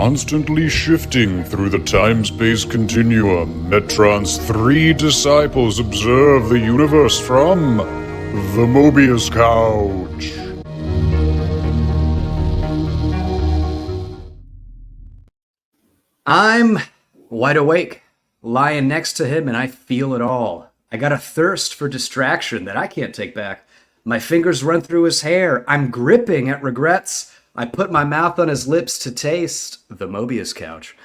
Constantly shifting through the time-space continuum, Metron's three disciples observe the universe from the Mobius Couch. I'm wide awake, lying next to him, and I feel it all. I got a thirst for distraction that I can't take back. My fingers run through his hair. I'm gripping at regrets. I put my mouth on his lips to taste the Mobius Couch.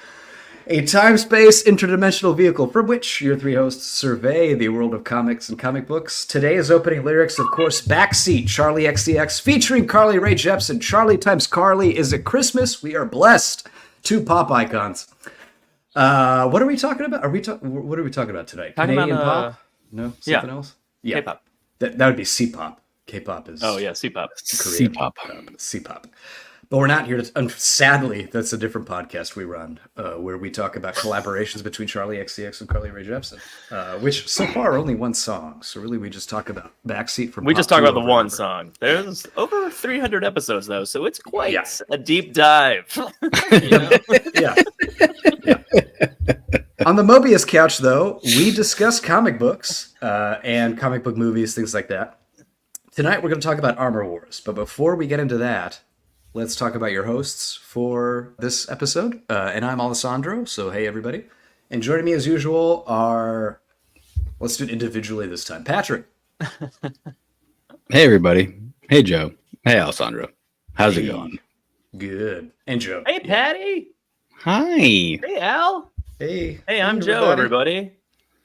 A time-space interdimensional vehicle from which your three hosts survey the world of comics and comic books. Today's opening lyrics, of course, Backseat, Charlie XCX, featuring Carly Rae Jepsen. Charlie times Carly. Is it Christmas? We are blessed. Two pop icons. What are we talking about? What are we talking about tonight? Talking Canadian about, pop? No, something else. Yeah, K-pop. That would be C-pop. K-pop is. Oh yeah, C-pop. Korean. C-pop. But we're not here to. Sadly, that's a different podcast we run, where we talk about collaborations between Charlie XCX and Carly Rae Jepsen, which so far only one song. So really, we just talk about Backseat from. We just talk about the one song. There's over 300 episodes though, so it's quite a deep dive. Yeah. On the Mobius Couch, though, we discuss comic books and comic book movies, things like that. Tonight, we're going to talk about Armor Wars. But before we get into that, let's talk about your hosts for this episode. And I'm Alessandro, so hey, everybody. And joining me, as usual, are... Let's do it individually this time. Patrick. Hey, everybody. Hey, Joe. Hey, Alessandro. How's it going? Good. And Joe. Hey, Patty. Hi. Hey, Al. Hey, I'm Joe, everybody.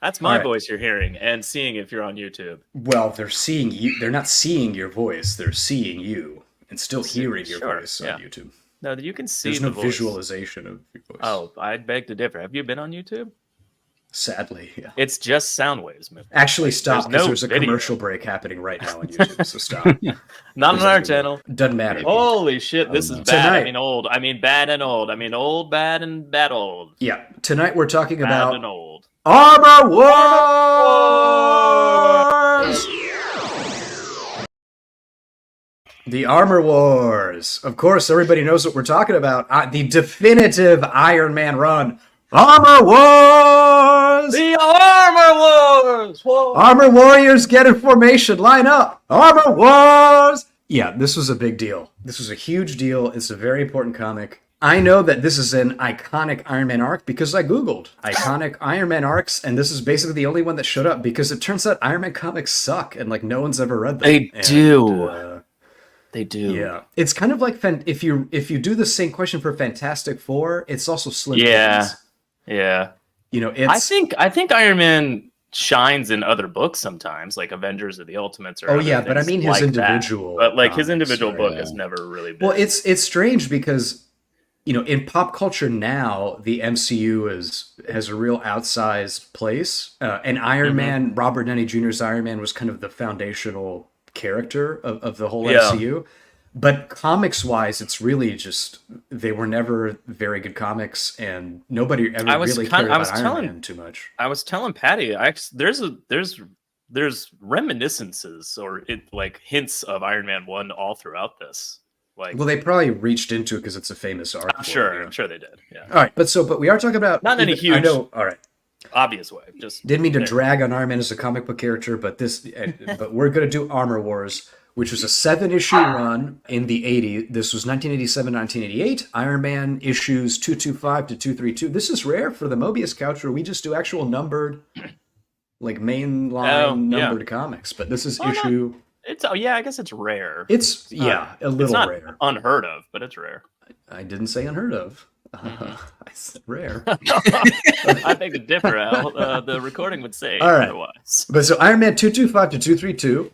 That's my right. voice you're hearing and seeing if you're on YouTube. Well, they're seeing you. They're not seeing your voice. They're seeing you and still hearing your voice on YouTube. No, you can see There's the no voice. visualization of your voice. Oh, I beg to differ. Have you been on YouTube? Sadly, yeah. It's just sound waves. Actually, stop, because there's a video. Commercial break happening right now on YouTube, so stop. Not on our channel. Doesn't matter. Holy shit, this is bad. Tonight, I mean old. I mean bad and old. I mean old, bad, and bad old. Yeah, tonight we're talking Bad about and old. Armor Wars! The Armor Wars. Of course, everybody knows what we're talking about. The definitive Iron Man run. Armor Wars! The Armor Wars! Whoa. Armor Warriors, get in formation, line up! Armor Wars! Yeah, this was a big deal. This was a huge deal. It's a very important comic. I know that this is an iconic Iron Man arc because I Googled iconic Iron Man arcs, and this is basically the only one that showed up because it turns out Iron Man comics suck, and like no one's ever read them. They do. They do. Yeah. It's kind of like if you do the same question for Fantastic Four, it's also Slim Pickens. Yeah. You know, it's... I think Iron Man shines in other books sometimes, like Avengers of the Ultimates. Or but I mean his individual. But like his individual book has never really been. Well, it's strange because, you know, in pop culture now, the MCU has a real outsized place. And Iron Man, Robert Downey Jr.'s Iron Man was kind of the foundational character of the whole MCU. But comics-wise, it's really just they were never very good comics, and nobody ever really cared about Iron Man too much. I was telling Patty, there's reminiscences or like hints of Iron Man 1 all throughout this. Like, well, they probably reached into it because it's a famous arc. I'm sure they did. Yeah. All right, but we are talking about not in a huge, I know. All right. Obvious way. Just didn't mean to drag on Iron Man as a comic book character, but but we're gonna do Armor Wars, which was a 7-issue run in the 80s. This was 1987, 1988. Iron Man issues 225 to 232. This is rare for the Mobius Couch, where we just do actual numbered, like mainline numbered comics. But this is issue. I guess it's rare. It's a little it's not rare. Unheard of, but it's rare. I didn't say unheard of. I said rare. I beg to differ, Al. The recording would say otherwise. But so Iron Man 225 to 232.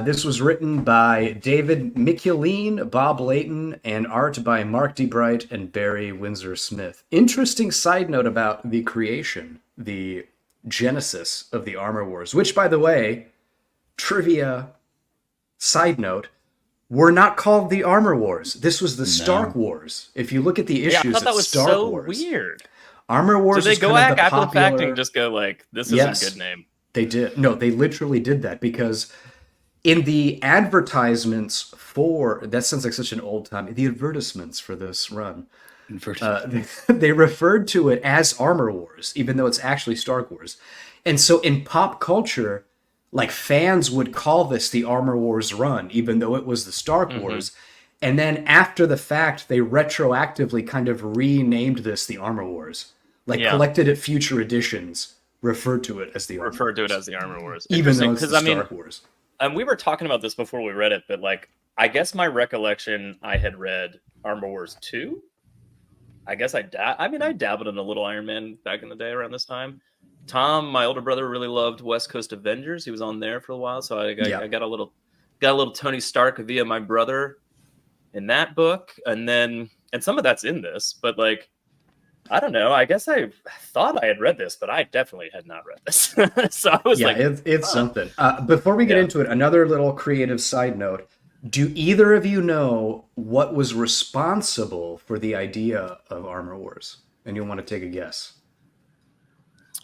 This was written by David Macheline, Bob Layton, and art by Mark D. Bright and Barry Windsor-Smith. Interesting side note about the creation, the genesis of the Armor Wars, which, by the way, trivia side note, were not called the Armor Wars. This was the Stark Wars. If you look at the issues, I thought that was Stark so Wars. Weird. Armor Wars. Did they go back after the fact and just go like, "This is a good name"? They did. No, they literally did that because in the advertisements before, that sounds like such an old time, the advertisements for this run, they referred to it as Armor Wars, even though it's actually Star Wars. And so in pop culture, like fans would call this the Armor Wars run, even though it was the Star Wars. And then after the fact, they retroactively kind of renamed this the Armor Wars. Like collected at future editions referred to it as the Armor Wars. Even though it's the Star Wars. We were talking about this before we read it, but like, I guess my recollection, I had read Armor Wars 2. I guess I dabbled in a little Iron Man back in the day around this time. Tom, my older brother, really loved West Coast Avengers. He was on there for a while, so I got a little Tony Stark via my brother in that book, and some of that's in this, but like, I don't know. I guess I thought I had read this, but I definitely had not read this. So I was it's something. Before we get into it, another little creative side note. Do either of you know what was responsible for the idea of Armor Wars? And you want to take a guess?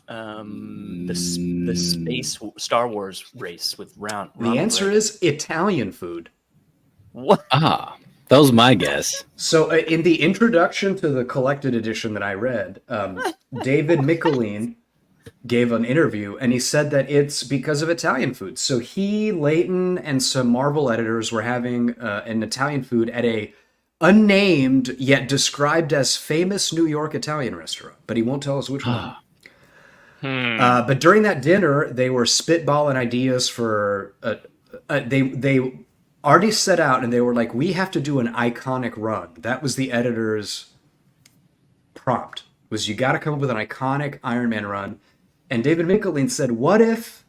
The space Star Wars race with round. The answer is Italian food. What? That was my guess. So in the introduction to the collected edition that I read, David Macheline gave an interview, and he said that it's because of Italian food. So he, Layton, and some Marvel editors were having an Italian food at a unnamed yet described as famous New York Italian restaurant, but he won't tell us which one. But during that dinner, they were spitballing ideas for they already set out, and they were like, we have to do an iconic run. That was the editor's prompt, was you got to come up with an iconic Iron Man run. And David Macheline said, what if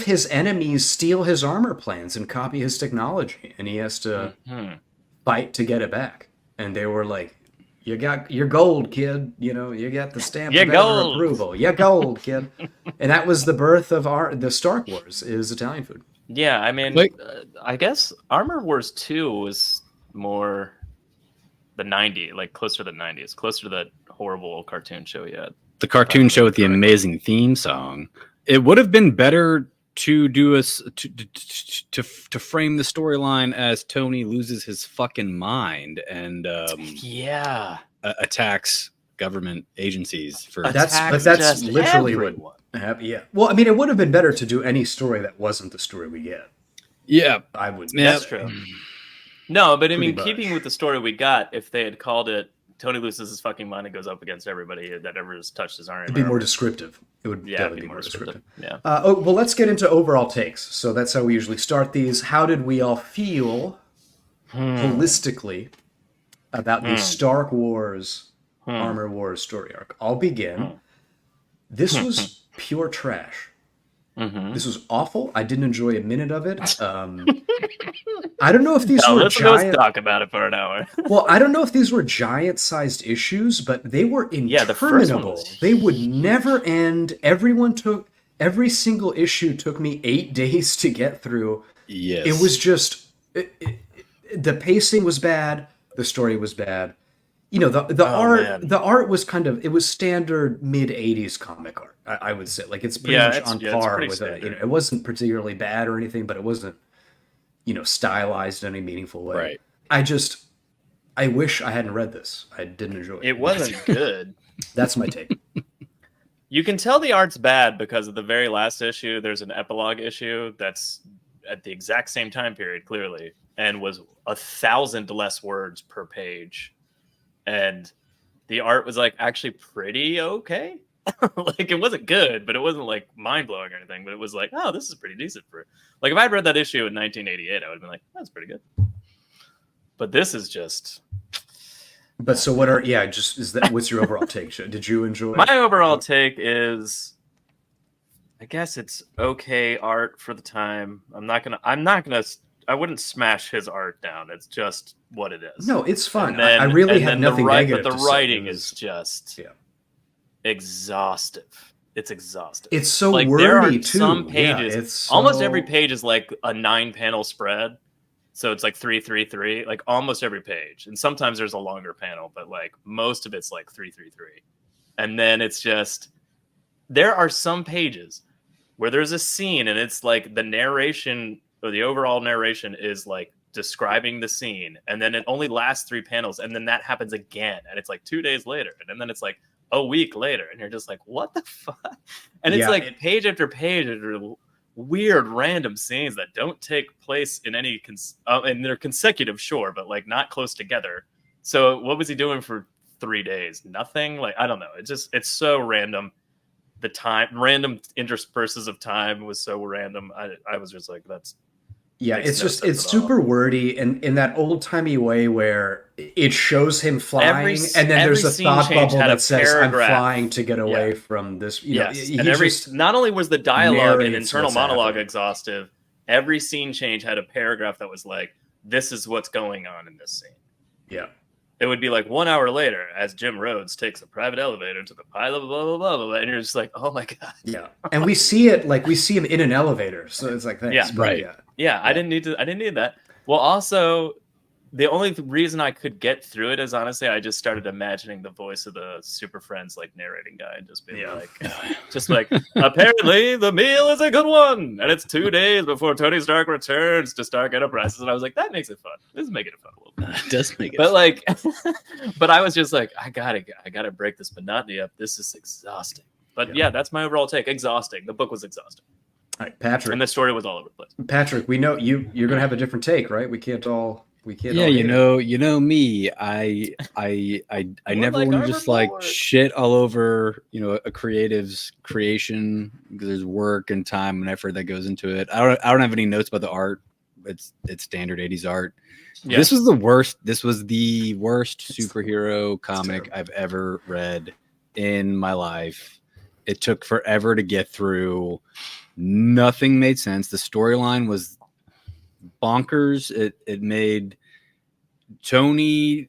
his enemies steal his armor plans and copy his technology, and he has to fight to get it back? And they were like, you got your gold, kid. You know, you got the stamp of approval. You gold, kid. And that was the birth of the Star Wars, is Italian food. Yeah, I mean, I guess Armor Wars 2 was more the 90s, like closer to the 90s, closer to that horrible cartoon show he had. The cartoon show with the amazing theme song. It would have been better to do to frame the storyline as Tony loses his fucking mind and attacks government agencies for that's literally what. Yeah. Well, I mean, it would have been better to do any story that wasn't the story we get. Yeah, I would. That's true. No, but I mean, keeping with the story we got, if they had called it Tony loses his fucking mind and goes up against everybody that ever has touched his arm, it'd be more descriptive. It would definitely be more descriptive. Yeah. Well, let's get into overall takes. So that's how we usually start these. How did we all feel holistically about the Star Wars Armor Wars story arc? I'll begin. This was pure trash. This was awful. I didn't enjoy a minute of it. I don't know if these were giant. Let's talk about it for an hour. Well, I don't know if these were giant-sized issues, but they were interminable. They would never end. Every single issue took me 8 days to get through. Yes, it was just the pacing was bad. The story was bad. You know, the art. Man. The art was it was standard mid-'80s comic art. I would say, like, it's pretty much on par with it. It wasn't particularly bad or anything, but it wasn't, stylized in any meaningful way. Right. I wish I hadn't read this. I didn't enjoy it. It wasn't good. That's my take. You can tell the art's bad because of the very last issue. There's an epilogue issue that's at the exact same time period, clearly, and was 1,000 less words per page. And the art was actually pretty okay. It wasn't good, but it wasn't mind-blowing or anything, but it was oh, this is pretty decent for if I'd read that issue in 1988, I would have been that's pretty good. But this is just. But so what's your overall take? Did you enjoy my overall take is, I guess it's okay art for the time. I wouldn't smash his art down. It's just what it is. No, it's fun. I really had nothing negative to say. But the writing is just exhaustive. It's exhaustive. It's so wordy, there are too. Some pages, almost every page is a 9-panel spread. So it's 333, almost every page. And sometimes there's a longer panel, but most of it's 333. And then it's just, there are some pages where there's a scene and it's the narration or the overall narration is describing the scene, and then it only lasts 3 panels, and then that happens again, and it's like 2 days later, and then it's like a week later, and you're just like, what the fuck? And it's like page after page of weird random scenes that don't take place in any and they're consecutive, sure, but like not close together. So what was he doing for 3 days? Nothing. Like, I don't know. It's so random. The random intersperses of time was so random. I was just like, it's super wordy and in that old timey way where it shows him flying and then there's a thought bubble that says, I'm flying to get away from this. Not only was the dialogue and internal monologue exhaustive, every scene change had a paragraph that was like, this is what's going on in this scene. Yeah. It would be like 1 hour later as Jim Rhodes takes a private elevator to the pilot, blah, blah, blah, blah, and you're just like, oh my God. Yeah. And we see him in an elevator. So it's like, thanks. Yeah. Right. Yeah. I didn't need that. Well, also, the only reason I could get through it is honestly, I just started imagining the voice of the Super Friends like narrating guy and just being like, apparently the meal is a good one, and it's 2 days before Tony Stark returns to Stark Enterprises, and I was like, that makes it fun. This is making it fun a little bit. It does make it but fun. Like, but I was just like, I gotta break this monotony up. This is exhausting. But yeah, that's my overall take. Exhausting. The book was exhausting. All right, Patrick. And the story was all over the place. Patrick, we know you're gonna have a different take, right? We can't all. Yeah, you know me. I never want to just like shit all over, a creative's creation because there's work and time and effort that goes into it. I don't have any notes about the art. It's standard 80s art. Yeah. This was the worst superhero comic I've ever read in my life. It took forever to get through. Nothing made sense. The storyline was bonkers. It made Tony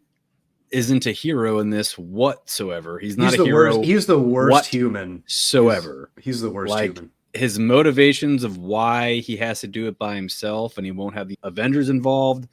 isn't a hero in this whatsoever. He's not a hero. He's the worst human soever. He's the worst human. His motivations of why he has to do it by himself and he won't have the Avengers involved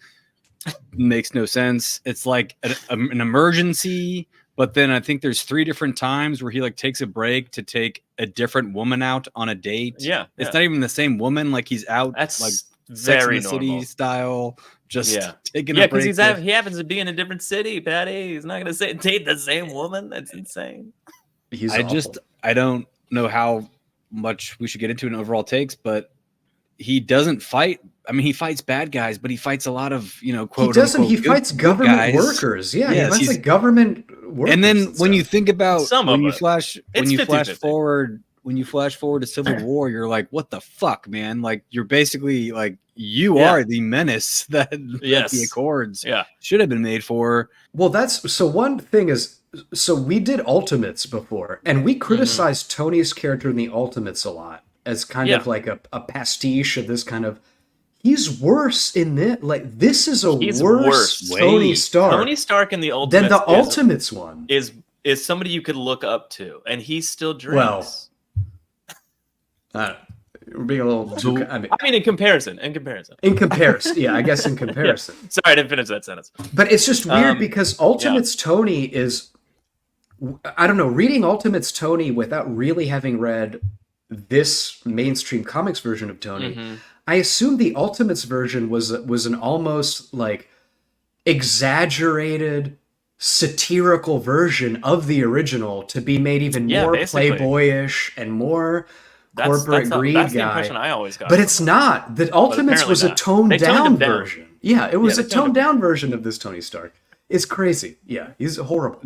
makes no sense. It's like an emergency, but then I think there's 3 different times where he like takes a break to take a different woman out on a date. Yeah, it's not even the same woman. Like he's out. That's like very Sex and the City style. Just taking a break. Because he happens to be in a different city, Patty. He's not going to date the same woman. That's insane. I don't know how much we should get into an overall takes, but he doesn't fight. I mean, he fights bad guys, but he fights a lot of, quote unquote, he fights government workers. Yeah, he fights like government workers. And then when you think about when you flash forward to Civil War, you're like, what the fuck, man? Like, you're basically like, you are the menace that the Accords should have been made for. Well, one thing is, so we did Ultimates before, and we criticized Tony's character in the Ultimates a lot as kind of like a pastiche of this kind of. He's worse in this. Like, this is worse Tony Stark. Tony Stark in the Ultimates than the Ultimates one is somebody you could look up to, and he still drinks. Well, we're being a little too. I mean, in comparison. Yeah, I guess in comparison. Yeah. Sorry, I didn't finish that sentence. But it's just weird because Ultimates Tony is. I don't know. Reading Ultimates Tony without really having read this mainstream comics version of Tony. I assume the Ultimates version was an almost like exaggerated satirical version of the original to be made even more playboyish and more corporate greed guy. That's the impression I always got. But it's not. The Ultimates was a toned down version. Yeah, it was a toned down version of this Tony Stark. It's crazy. Yeah, he's horrible.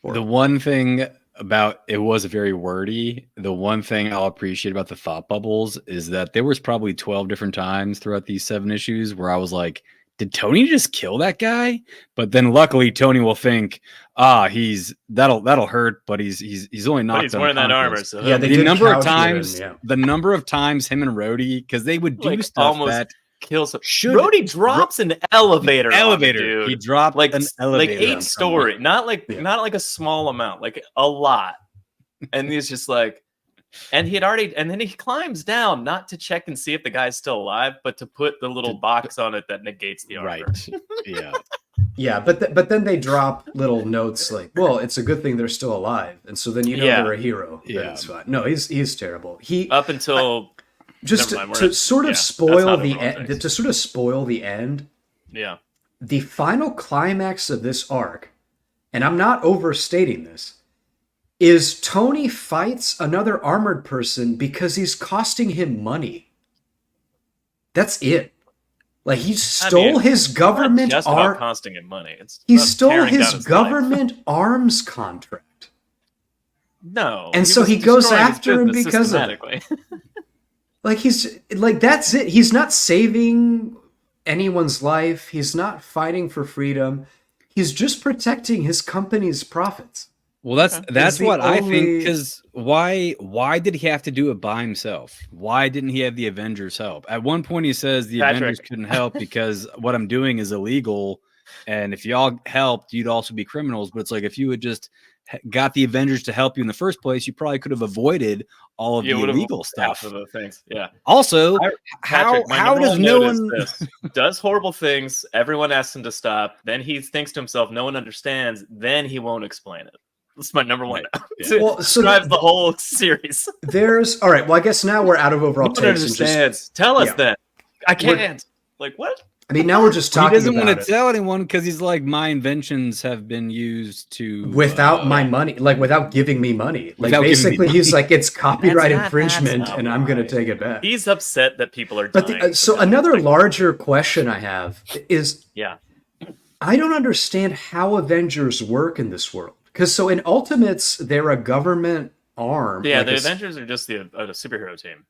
The one thing about it was very wordy. The one thing I'll appreciate about the thought bubbles is that there was probably 12 different times throughout these 7 issues where I was like, did Tony just kill that guy? But then luckily Tony will think, that'll hurt, but he's only not. He's wearing that armor. So yeah, the number of times him and Rhodey, because they would do stuff that kills him. Rhodey drops an elevator. Dude. He dropped like an elevator. Like 8 story, not like a small amount, like a lot. And he's just like, and then he climbs down not to check and see if the guy's still alive, but to put the little box on it that negates the armor. Right. Yeah. Yeah, but then they drop little notes like, well, it's a good thing they're still alive, and so then they're a hero. Yeah, it's fine. No, he's terrible. Up until to sort of spoil the end. To sort of spoil the end, Yeah. The final climax of this arc, and I'm not overstating this, is Tony fights another armored person because he's costing him money. That's it. Like he stole his government just about costing him money. He stole his government arms contract. No. And so he goes after him because of it. Like he's like that's it. He's not saving anyone's life. He's not fighting for freedom. He's just protecting his company's profits. Well, that's what I think. Because why did he have to do it by himself? Why didn't he have the Avengers help? At one point, he says the Avengers couldn't help because what I'm doing is illegal, and if y'all helped, you'd also be criminals. But it's like if you had just got the Avengers to help you in the first place, you probably could have avoided all of the illegal stuff. Of the things. Yeah. Also, Patrick, how does no one does horrible things? Everyone asks him to stop. Then he thinks to himself, "No one understands." Then he won't explain it. That's my number one. Yeah. Well, so drives the whole series. All right. Well, I guess now we're out of overall takes. Understands. Tell us then. I can't. Like what? I mean, now we're just talking. He doesn't want to tell anyone because he's like, my inventions have been used to without my money, like without giving me money. Like basically, he's like, it's copyright infringement, and I'm going to take it back. He's upset that people are dying. But so another larger question I have is, I don't understand how Avengers work in this world. Because so in Ultimates, they're a government arm. Yeah, the Avengers are just a superhero team.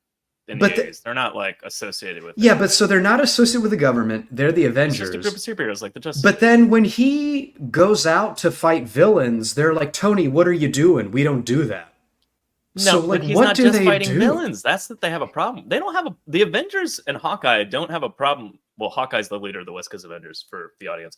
They're not like associated with. Yeah, but so they're not associated with the government. They're the Avengers. It's just a group of superheroes like the Justice. But then when he goes out to fight villains, they're like, Tony, what are you doing? We don't do that. No, so, like, he's not just fighting villains. That's that they have a problem. They don't have the Avengers and Hawkeye don't have a problem. Well, Hawkeye's the leader of the West Coast Avengers for the audience.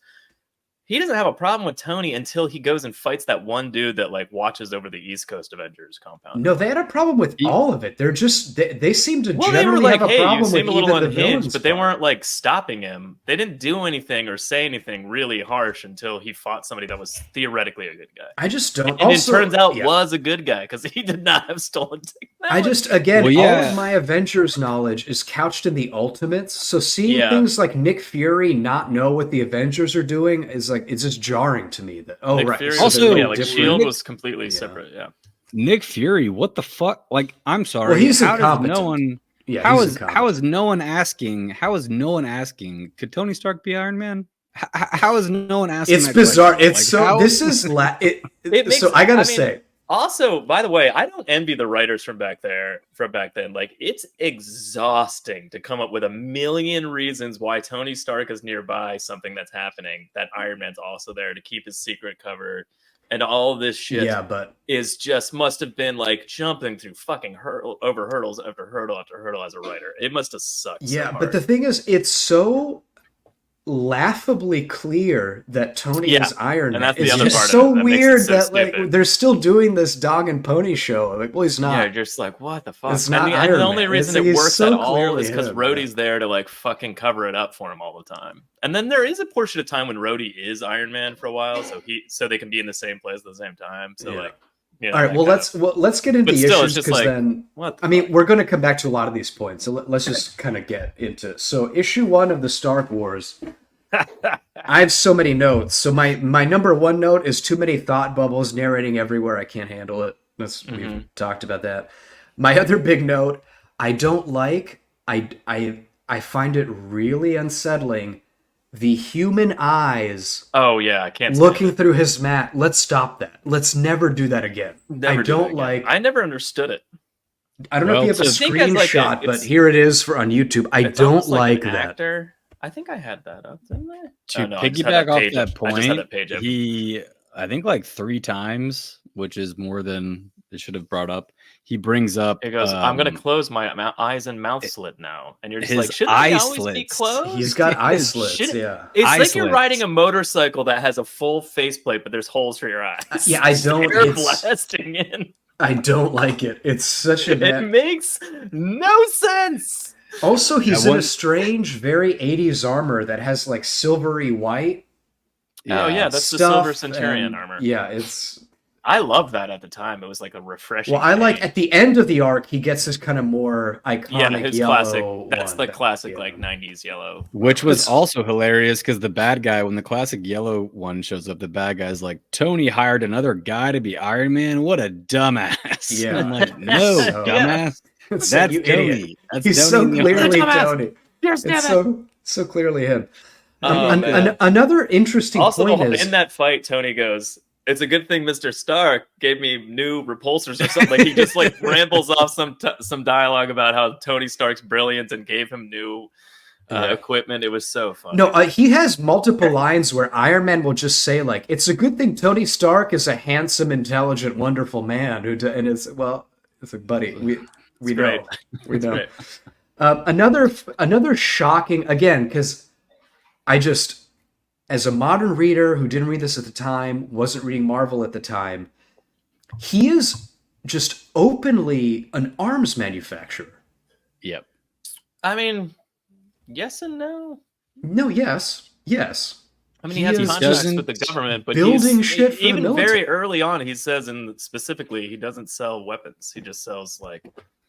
He doesn't have a problem with Tony until he goes and fights that one dude that like watches over the East Coast Avengers compound. No, they had a problem with all of it. They're just they seem to generally have a problem with even the villains. But they weren't like stopping him. They didn't do anything or say anything really harsh until he fought somebody that was theoretically a good guy. I just don't. And it turns out was a good guy because he did not have stolen technology. I just all of my Avengers knowledge is couched in the Ultimates. So seeing things like Nick Fury not know what the Avengers are doing is like it's just jarring to me that Nick Fury also like S.H.I.E.L.D. was completely separate. Yeah, Nick Fury, what the fuck? Like, I'm sorry. Well, he's incompetent. How is no one asking? Could Tony Stark be Iron Man? How is no one asking? It's bizarre. Question? It's like, so. This is so. I gotta say. Also, by the way, I don't envy the writers from back then. Like, it's exhausting to come up with a million reasons why Tony Stark is nearby something that's happening, that Iron Man's also there to keep his secret covered, and all this shit. Yeah, but is just must have been like jumping through fucking hurdles after hurdle after hurdle as a writer. It must have sucked. Yeah, so but the thing is, it's so laughably clear that Tony is Iron Man. That's it's the just part so of it. weird so that like they're still doing this dog and pony show. Like, well, he's not. Yeah, you're just like, what the fuck? It's not and the only reason it works so at all is because Rhodey's there to like fucking cover it up for him all the time. And then there is a portion of time when Rhodey is Iron Man for a while, so they can be in the same place at the same time. So like. You know, all right. Well, let's get into the issues because like, then we're going to come back to a lot of these points. So let's just kind of get into it. So issue 1 of the Stark Wars. I have so many notes. So my number 1 note is too many thought bubbles narrating everywhere. I can't handle it. We've talked about that. My other big note, I don't like. I find it really unsettling. The human eyes. Oh yeah, I can't. Looking through his mat. Let's stop that. Let's never do that again. I never understood it. I don't know if you have a screenshot, but here it is on YouTube. I don't like that. Actor. I think I had that up, didn't I? To piggyback off that point, I think like 3 times, which is more than it should have brought up. He brings up. He goes, "I'm going to close my eyes and mouth slit now," and you're just like, "Shouldn't they always slits. be closed?" He's got eye slits. Yeah, it's like you're riding a motorcycle that has a full faceplate, but there's holes for your eyes. Yeah, I don't. Air blasting in. I don't like it. It's such a. It makes no sense. Also, he's in a strange, very 80s armor that has like silvery white. Oh yeah, that's the Silver Centurion armor. Yeah, it's. I loved that at the time. It was like a refreshing. Well, I like at the end of the arc, he gets this kind of more iconic his yellow classic. That's one. the classic Yeah. like '90s yellow. Which was It's- also hilarious because the bad guy, when the classic yellow one shows up, the bad guy's like, Tony hired another guy to be Iron Man. What a dumbass. Yeah. I'm like, no, So- dumbass. It's That's you Tony. idiot. That's He's Tony so in the clearly Dumbass. Tony. It's so clearly him. Oh, man. Another interesting Also, point is in that fight, Tony goes, "It's a good thing Mr. Stark gave me new repulsors or something." Like he just like rambles off some dialogue about how Tony Stark's brilliant and gave him new equipment. It was so fun. no, he has multiple lines where Iron Man will just say like, "It's a good thing Tony Stark is a handsome, intelligent, wonderful man who," and it's like, buddy, we know, great. we know. Great. Another shocking again because I just, as a modern reader who didn't read this at the time, wasn't reading Marvel at the time, he is just openly an arms manufacturer. Yep. I mean, yes and no. No, yes. I mean, he has is contracts doesn't with the government, but building he's, shit for the even military. very early on, he says, and specifically, he doesn't sell weapons. He just sells like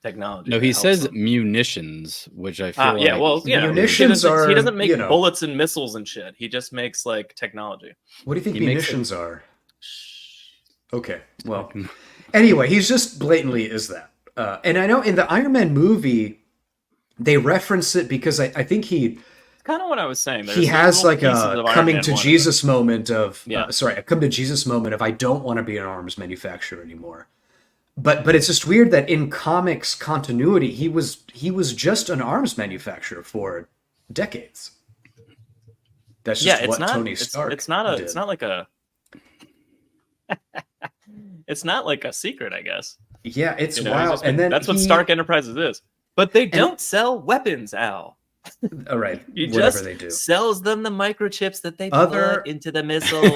technology. No, that he helps says him. munitions, which I feel Yeah, like well, you know, Munitions he doesn't are, make you know. bullets and missiles and shit. He just makes like technology. What do you think He makes munitions are? Okay, well, anyway, he's just blatantly is that. And I know in the Iron Man movie, they reference it because I think he Kind of what I was saying. he has like a Iron coming Man to 1. Jesus moment of Yeah. a come to Jesus moment of I don't want to be an arms manufacturer anymore. But it's just weird that in comics continuity he was just an arms manufacturer for decades. That's just It's what not. Tony It's Stark. not a. did. It's not like a. It's not like a secret, I guess. Yeah, it's You know, he's wild. just been- And then that's what Stark Enterprises is. But they don't sell weapons, Al. All right, He whatever just they do. sells them the microchips that they Other- put into the missiles.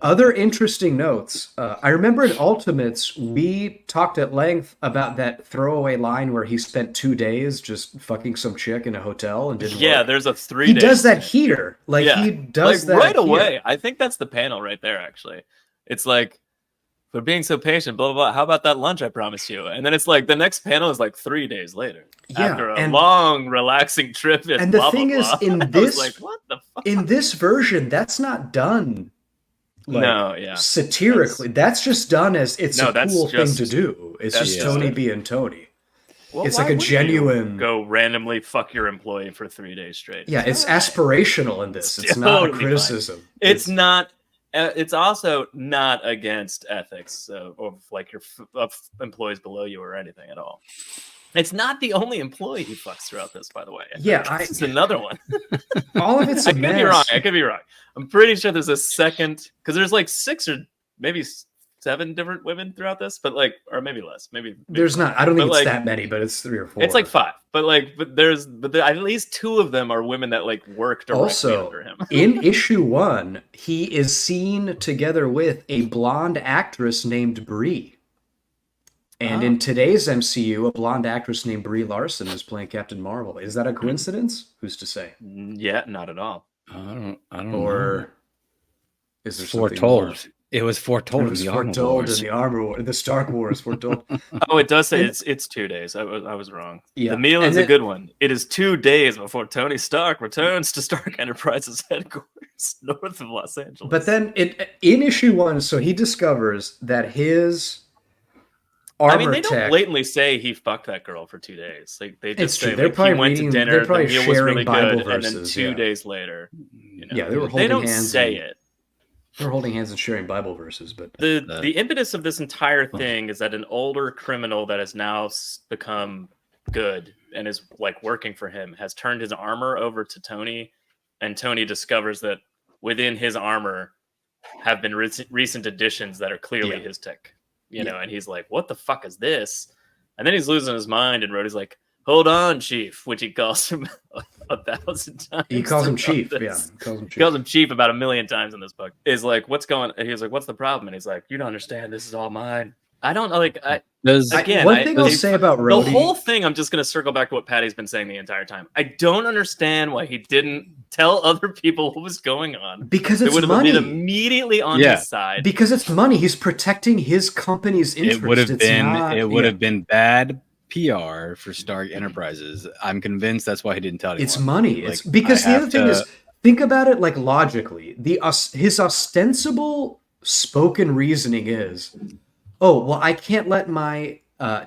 Other interesting notes. I remember in Ultimates, we talked at length about that throwaway line where he spent 2 days just fucking some chick in a hotel and didn't Yeah, work. there's a 3 He day does that stint. here. Like, Yeah. he does like, that right away. here. I think that's the panel right there, actually. It's like, for being so patient, blah, blah, blah. How about that lunch I promised you? And then it's like, the next panel is like 3 days later. Yeah, After a and- long, relaxing trip. And the blah, thing blah, is, blah. in I was this- like, what the fuck? In this version, that's not done like, No, yeah. satirically. That's just done as it's No, a that's cool just- thing to do. It's that's just just Tony it. being Tony. Well, it's why like a wouldn't you genuine- go randomly fuck your employee for 3 days straight. Yeah, it's Alright. aspirational in this. It's It's not a totally fine. criticism. It's not. It's also not against ethics of like your of employees below you or anything at all. It's not the only employee he fucks throughout this, by the way. Yeah, it's another one. all of it's a I could mess. be wrong. I could be wrong. I'm pretty sure there's a second because there's like 6 or maybe 7 different women throughout this, but like, or maybe less. Maybe There's not. I don't think But, it's like, that many, but it's 3 or 4. It's like 5, but at least 2 of them are women that like work directly Also, under him. in issue 1, he is seen together with a blonde actress named Brie. And in today's MCU, a blonde actress named Brie Larson is playing Captain Marvel. Is that a coincidence? Who's to say? Yeah, not at all. I don't know. Or is there something Foretold. more? It was foretold It in was the Armor foretold Wars. in the Armor War, the Stark Wars. Foretold. Oh, it does say And- it's 2 days. I was wrong. Yeah, The meal and is then- a good one. It is 2 days before Tony Stark returns to Stark Enterprises headquarters north of Los Angeles. But then in issue 1, so he discovers that his armor I mean, they don't tech. blatantly say he fucked that girl for 2 days. Like they It's just true. say They're like, he probably went reading- to dinner. they're probably The meal was sharing really Bible good, and then verses, 2 yeah. days later, you know, Yeah, they were they holding don't hands say and- it. They're holding hands and sharing Bible verses, but The impetus of this entire thing is that an older criminal that has now become good and is like working for him has turned his armor over to Tony, and Tony discovers that within his armor have been recent additions that are clearly Yeah. his tech, you know, and he's like, what the fuck is this? And then he's losing his mind, and Rhodey's like, hold on, Chief, which he calls him 1,000 times. he calls him throughout Chief. this. Yeah, he calls him He Chief. calls him Chief about 1 million times in this book. Is like, what's going? He's like, what's the problem? And he's like, you don't understand. This is all mine. I don't know. Like, One thing I'll say about Rhodey, the whole thing, I'm just going to circle back to what Patty's been saying the entire time. I don't understand why he didn't tell other people what was going on. Because it's would have money. been immediately on his side. Because it's money. He's protecting his company's interest. It would have been bad PR for Stark Enterprises. I'm convinced that's why he didn't tell anyone. It's money. It's because the other thing is, think about it like logically. His ostensible spoken reasoning is, oh, well, I can't let my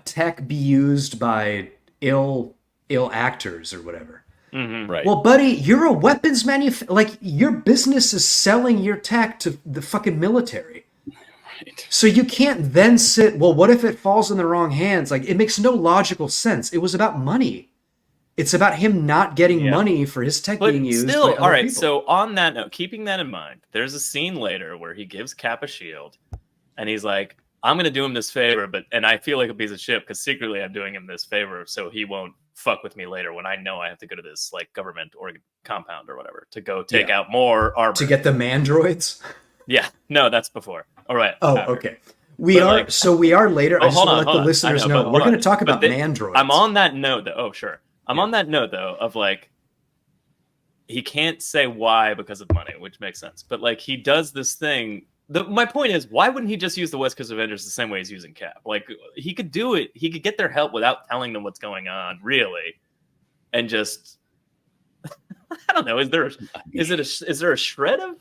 tech be used by ill actors or whatever. Mm-hmm. Right. Well, buddy, you're a weapons manufacturer. Like, your business is selling your tech to the fucking military. Right. So you can't then well, what if it falls in the wrong hands? Like, it makes no logical sense. It was about money. It's about him not getting money for his tech being used. Still, by all right. people. So on that note, keeping that in mind, there's a scene later where he gives Cap a shield, and he's like, "I'm going to do him this favor, and I feel like a piece of shit because secretly I'm doing him this favor, so he won't fuck with me later when I know I have to go to this like government or compound or whatever to go take out more armor to get the mandroids." Yeah, no, that's before. All right. Oh, after. okay. We are later. I just want to let the listeners know we're going to talk about mandroids. I'm on that note, though. Oh, sure. I'm on that note, though, of like, he can't say why because of money, which makes sense. But like, he does this thing. My point is, why wouldn't he just use the West Coast Avengers the same way he's using Cap? Like, he could do it. He could get their help without telling them what's going on, really, and just I don't know. Is there a shred of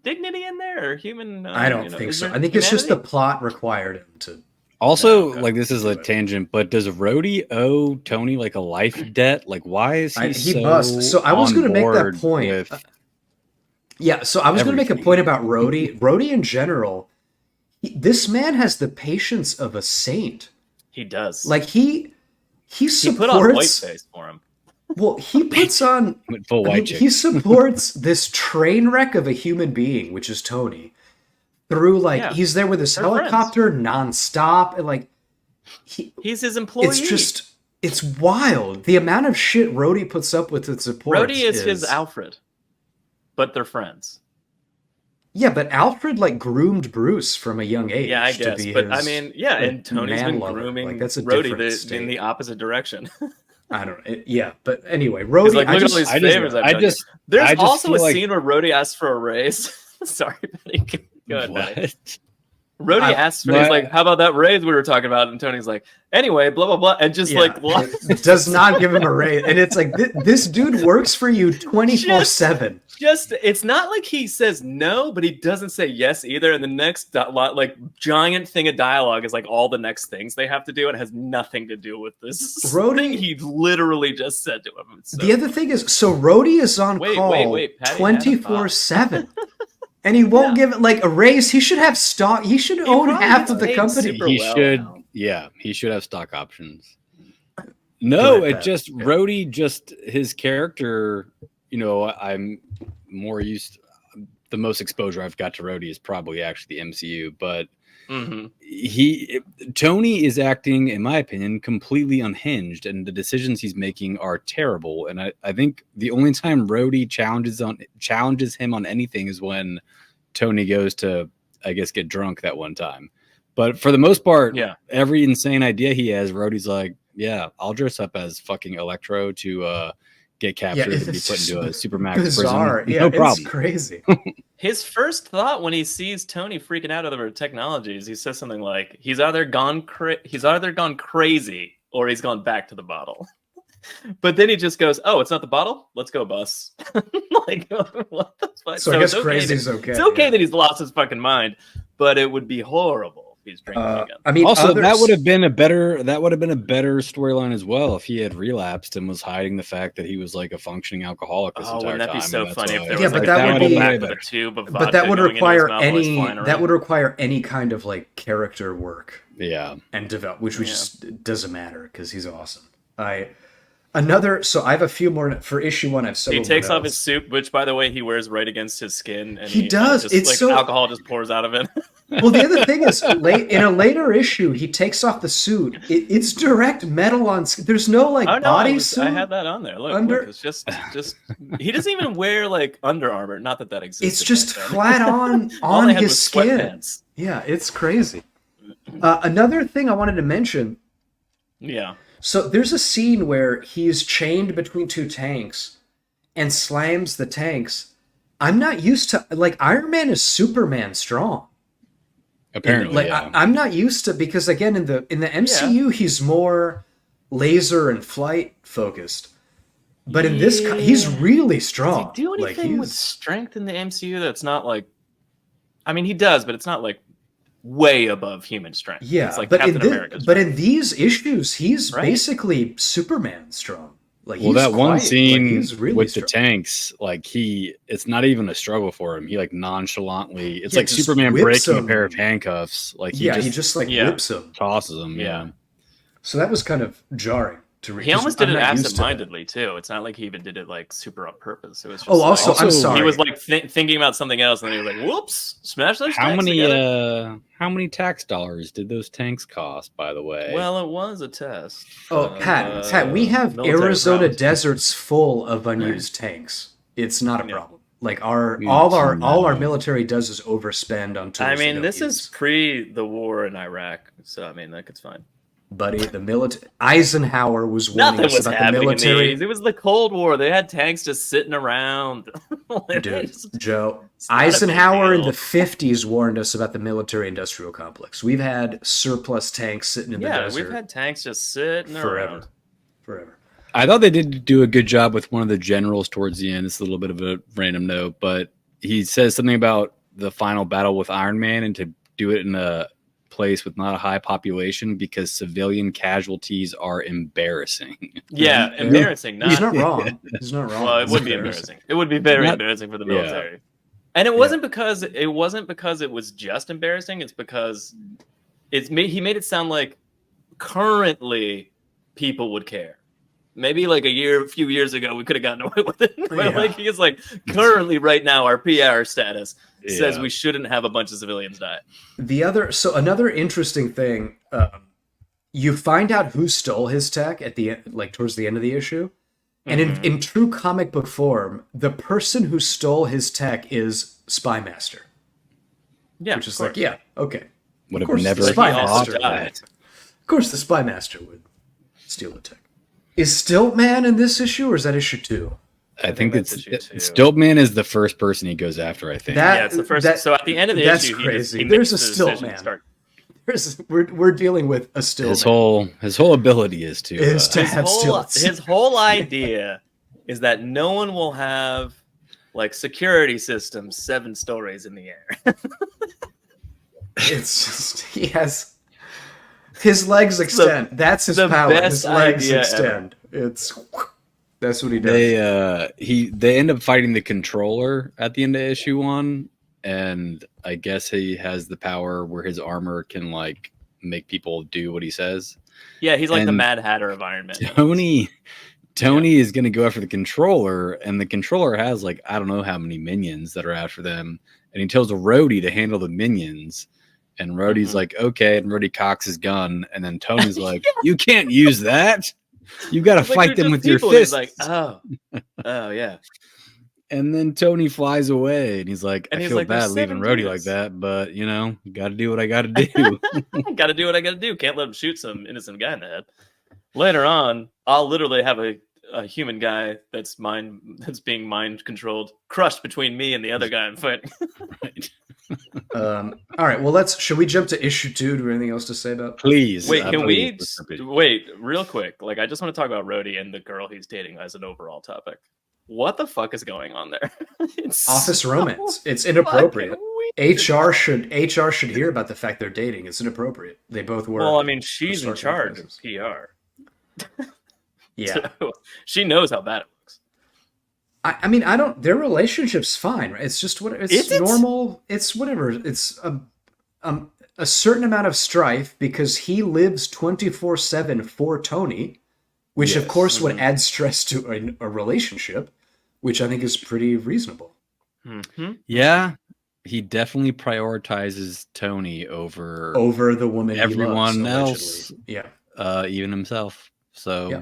dignity in there or human? I don't think so. I think it's just the plot required him to. Also, like, this is a tangent, but does Rhodey owe Tony like a life debt? Like, why is he must. So I was going to make that point. So I was going to make a point about Rhodey. Rhodey in general, this man has the patience of a saint. He does. Like he put on whiteface for him. Well, he puts on full white. He supports this train wreck of a human being, which is Tony. Through he's there with his helicopter nonstop, and like he's his employee. It's wild the amount of shit Rhodey puts up with to support. Rhodey is his Alfred, but they're friends. Yeah, but Alfred groomed Bruce from a young age. Yeah, I guess. But I mean, and Tony's been grooming Rhodey in the opposite direction. I don't know. Yeah, but anyway, Rhodey. Look at all these favors I've done. There's also a scene where Rhodey asks for a raise. Sorry, Patty. Go ahead, Patty. Rhodey asks for, he's like, how about that raise we were talking about? And Tony's like, anyway, blah, blah, blah. And just does not give him a raise. And it's like, this dude works for you 24/7. It's not like he says no, but he doesn't say yes either. And the next giant thing of dialogue is like all the next things they have to do. And it has nothing to do with this thing he literally just said to him. The other thing is, so Rhodey is on call 24/7. And he won't give it a raise. He should have stock. He should own half of the company. He should have stock options. No, Rhodey, his character, I'm more used. The most exposure I've got to Rhodey is probably actually the MCU, but Tony is acting, in my opinion, completely unhinged, and the decisions he's making are terrible. And I think the only time Rhodey challenges him on anything is when Tony goes to, I guess, get drunk that one time. But for the most part, every insane idea he has, Rhodey's like, yeah, I'll dress up as fucking Electro to get captured and be put into a supermax bizarre. prison. No problem. It's crazy. His first thought when he sees Tony freaking out over technologies, he says something like, he's either gone crazy or he's gone back to the bottle. But then he just goes, oh, it's not the bottle? Let's go, bus. What the fuck? So I guess crazy is okay. It's okay that he's lost his fucking mind, but it would be horrible if he's drinking again. I mean, also, that would have been a better storyline as well if he had relapsed and was hiding the fact that he was a functioning alcoholic this entire time. Wouldn't that be so funny if there was a tube of vodka but that would require that would require any kind of character work. Yeah. And develop, which just doesn't matter because he's awesome. So I have a few more for issue 1. He takes off his suit, which, by the way, he wears right against his skin. And he does. It's alcohol just pours out of it. Well, the other thing is, in a later issue, he takes off the suit. It's direct metal on. There's no body suit. I had that on there. Look, it's just. He doesn't even wear Under Armour. Not that exists. It's just flat on his skin. Sweatpants. Yeah, it's crazy. Another thing I wanted to mention. Yeah. So there's a scene where he's chained between two tanks and slams the tanks. I'm not used to, like, Iron Man is Superman strong. Apparently, Like yeah. I'm not used to, because again in the MCU he's more laser and flight focused. But in this he's really strong. Does he do anything like, with strength in the MCU that's not like, I mean, he does, but it's not like way above human strength. Yeah, it's like but Captain America's strength. in these issues, he's Right? basically Superman strong. Like, Well, he's that one quite- scene he's really with strong. the tanks, like it's not even a struggle for him. He like nonchalantly, it's Yeah, like just Superman whips breaking him. a pair of handcuffs. Like he just like Yeah. whips him. tosses him. Yeah. Yeah. So that was kind of jarring to read. He almost did it absent-mindedly too. It's not like he even did it like super on purpose. It was just Oh, also, like, I'm sorry. he was like thinking about something else, and then he was like, "Whoops! Smash those How tanks many together." how many tax dollars did those tanks cost, by the way? Well, it was a test. Oh, Pat, we have military Arizona grounds. deserts full of unused tanks. It's not a Yeah. problem. Like We've all our seen that. military does is overspend on tools. I they mean, don't this use. is pre the war in Iraq, so I mean, like it's fine. Buddy, the military. Eisenhower was warning Nothing us was about the happening in the military. 80s. It was the Cold War. They had tanks just sitting around. Dude, Joe, It's not a big Eisenhower in deal. the 50s warned us about the military-industrial complex. We've had surplus tanks sitting in the Yeah, desert we've had tanks just sitting around. forever. I thought they did do a good job with one of the generals towards the end. It's a little bit of a random note, but he says something about the final battle with Iron Man and to do it in a place with not a high population because civilian casualties are embarrassing. Yeah, embarrassing. He's Not, not wrong. He's not wrong. well, it It's would be embarrassing. It would be very Not- embarrassing for the yeah. military. And it wasn't because it was just embarrassing. It's because he made it sound like currently people would care. Maybe like a few years ago, we could have gotten away with it. But Yeah. like he is like currently right now, our PR status says Yeah. we shouldn't have a bunch of civilians die. Another interesting thing, you find out who stole his tech at the end, like towards the end of the issue, and in true comic book form, the person who stole his tech is Spy Master, Yeah, which is of course. like, yeah, okay, Would Of have course, never the Spy He also Master. died. Of course, the Spy Master would steal the tech. Is Stiltman in this issue, or is that issue 2? I think that's it's issue two. Stiltman is the first person he goes after, I think. That- Yeah, it's the first. that- so at the end of the that's issue, crazy. he There's makes a the stilt decision to man. start- We're dealing with a Stillman. his whole ability is to Is to His have whole, stilts. his whole idea is that no one will have like security systems 7 stories in the air. It's just, he has his legs extend. That's his the power. best His legs idea extend. That's what he does. they end up fighting the controller at the end of issue 1, and I guess he has the power where his armor can like make people do what he says. Yeah, he's like the And Mad Hatter of Iron Man. Tony is going to go after the controller, and the controller has like I don't know how many minions that are after them, and he tells Rhodey to handle the minions, and Rhodey's like okay, and Rhodey cocks his gun, and then Tony's like you can't use that, you got to It's like, fight they're them just with your people, and he's fists. like, oh yeah. And then Tony flies away, and he's like, And I he's feel like, bad "There's leaving 7 Rhodey dudes." like that, but you know, got to do what I got to do. Got to do what I got to do. Can't let him shoot some innocent guy in the head. Later on, I'll literally have a human guy that's being mind controlled crushed between me and the other guy I'm fighting. Right. All right. Well, should we jump to issue 2? Do we have anything else to say about? Please. Wait, can we please, let's wait real quick? Like, I just want to talk about Rhodey and the girl he's dating as an overall topic. What the fuck is going on there? It's Office so romance. It's inappropriate. fucking weird. HR should hear about the fact they're dating. It's inappropriate. They both work. Well, I mean, she's in Stark charge of Enterprises. PR. Yeah. So, she knows how bad it looks. I mean, I don't. Their relationship's fine, right? It's just what it's Is it? normal. It's whatever. It's a certain amount of strife because he lives 24/7 for Tony, which of Yes. course would add stress to a relationship, which I think is pretty reasonable. Mm-hmm. Yeah, he definitely prioritizes Tony over The woman, everyone he loves, else. allegedly. Yeah, even himself. So Yeah.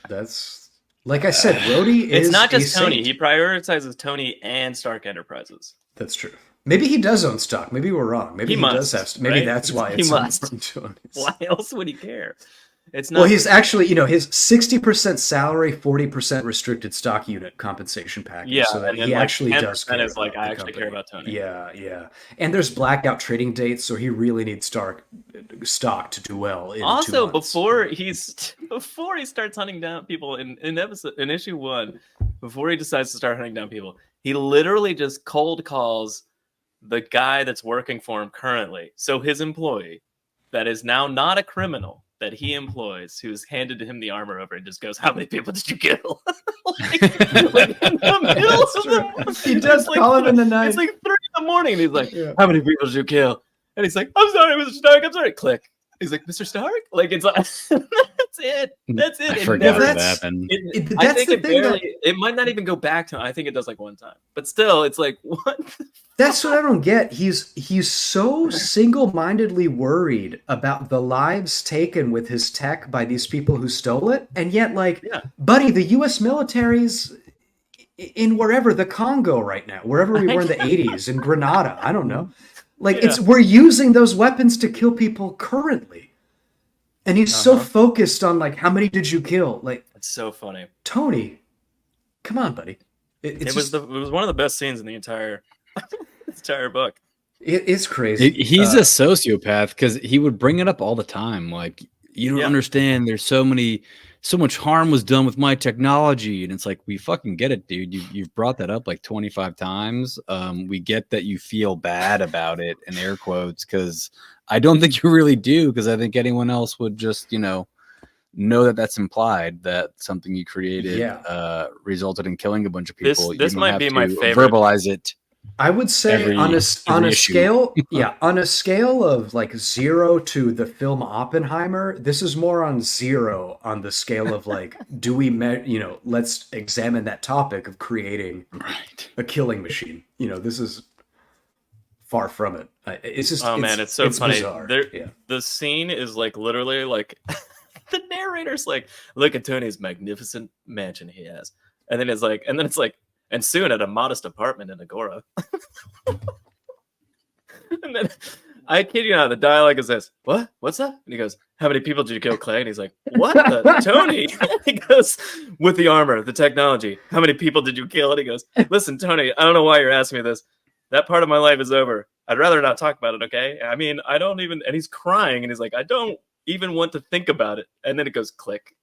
That's like I said. Rhodey is. It's not a just Tony. saint. He prioritizes Tony and Stark Enterprises. That's true. Maybe he does own stock. Maybe we're wrong. Maybe he must, does have. Maybe right? that's why He it's must. from Tony's. Why else would he care? It's not. Well, he's actually, his 60% salary, 40% restricted stock unit compensation package. Yeah, so that and then he like actually 10% does care is like, about I the actually care company. about Tony. Yeah. And there's blackout trading dates, so he really needs stock to do well in 2 Also, months. before he starts hunting down people in issue 1, before he decides to start hunting down people, he literally just cold calls the guy that's working for him currently. So his employee, that is now not a criminal that he employs, who's handed him the armor over and just goes, "How many people did you kill?" like in the middle of the He does call him in the night. It's like 3 a.m, and he's like, Yeah. "How many people did you kill?" And he's like, "I'm sorry, Mr. Stark. I'm sorry." Click. He's like, "Mr. Stark?" Like, it's like, that's it. That's it. I It forgot never- that happened. I That's think the it thing barely. It might not even go back to. I think it does like one time, but still, it's like what? That's what I don't get. He's so single-mindedly worried about the lives taken with his tech by these people who stole it, and yet, like, Yeah. buddy, the U.S. military's in wherever, the Congo right now, wherever we were in the 80s, in Grenada, I don't know. Like, Yeah. we're using those weapons to kill people currently, and he's so focused on like, how many did you kill? Like, It's so funny. Tony, come on, buddy. It was one of the best scenes in the entire book. It's crazy. He's a sociopath because he would bring it up all the time. Like, you don't understand. There's so much harm was done with my technology, and it's like, we fucking get it, dude. You've brought that up like 25 times. We get that you feel bad about it, in air quotes, because I don't think you really do. Because I think anyone else would just, know that that's implied, that something you created resulted in killing a bunch of people. This might be my favorite. Verbalize it. I would say on a issue. scale, on a scale of like 0 to the film Oppenheimer, this is more on 0 on the scale of like, do we, let's examine that topic of creating a killing machine. This is far from it. It's just, it's so funny. Bizarre. The scene is like literally like the narrator's like, look at Tony's magnificent mansion he has, and then it's like, and soon at a modest apartment in Agora. And then, I kid you not, the dialogue is this: "What? What's that?" And he goes, "How many people did you kill, Clay?" And he's like, "What the Tony?" He goes, "With the armor, the technology. How many people did you kill?" And he goes, "Listen, Tony, I don't know why you're asking me this. That part of my life is over. I'd rather not talk about it, okay? I mean, I don't even..." And he's crying, and he's like, "I don't even want to think about it." And then it goes click.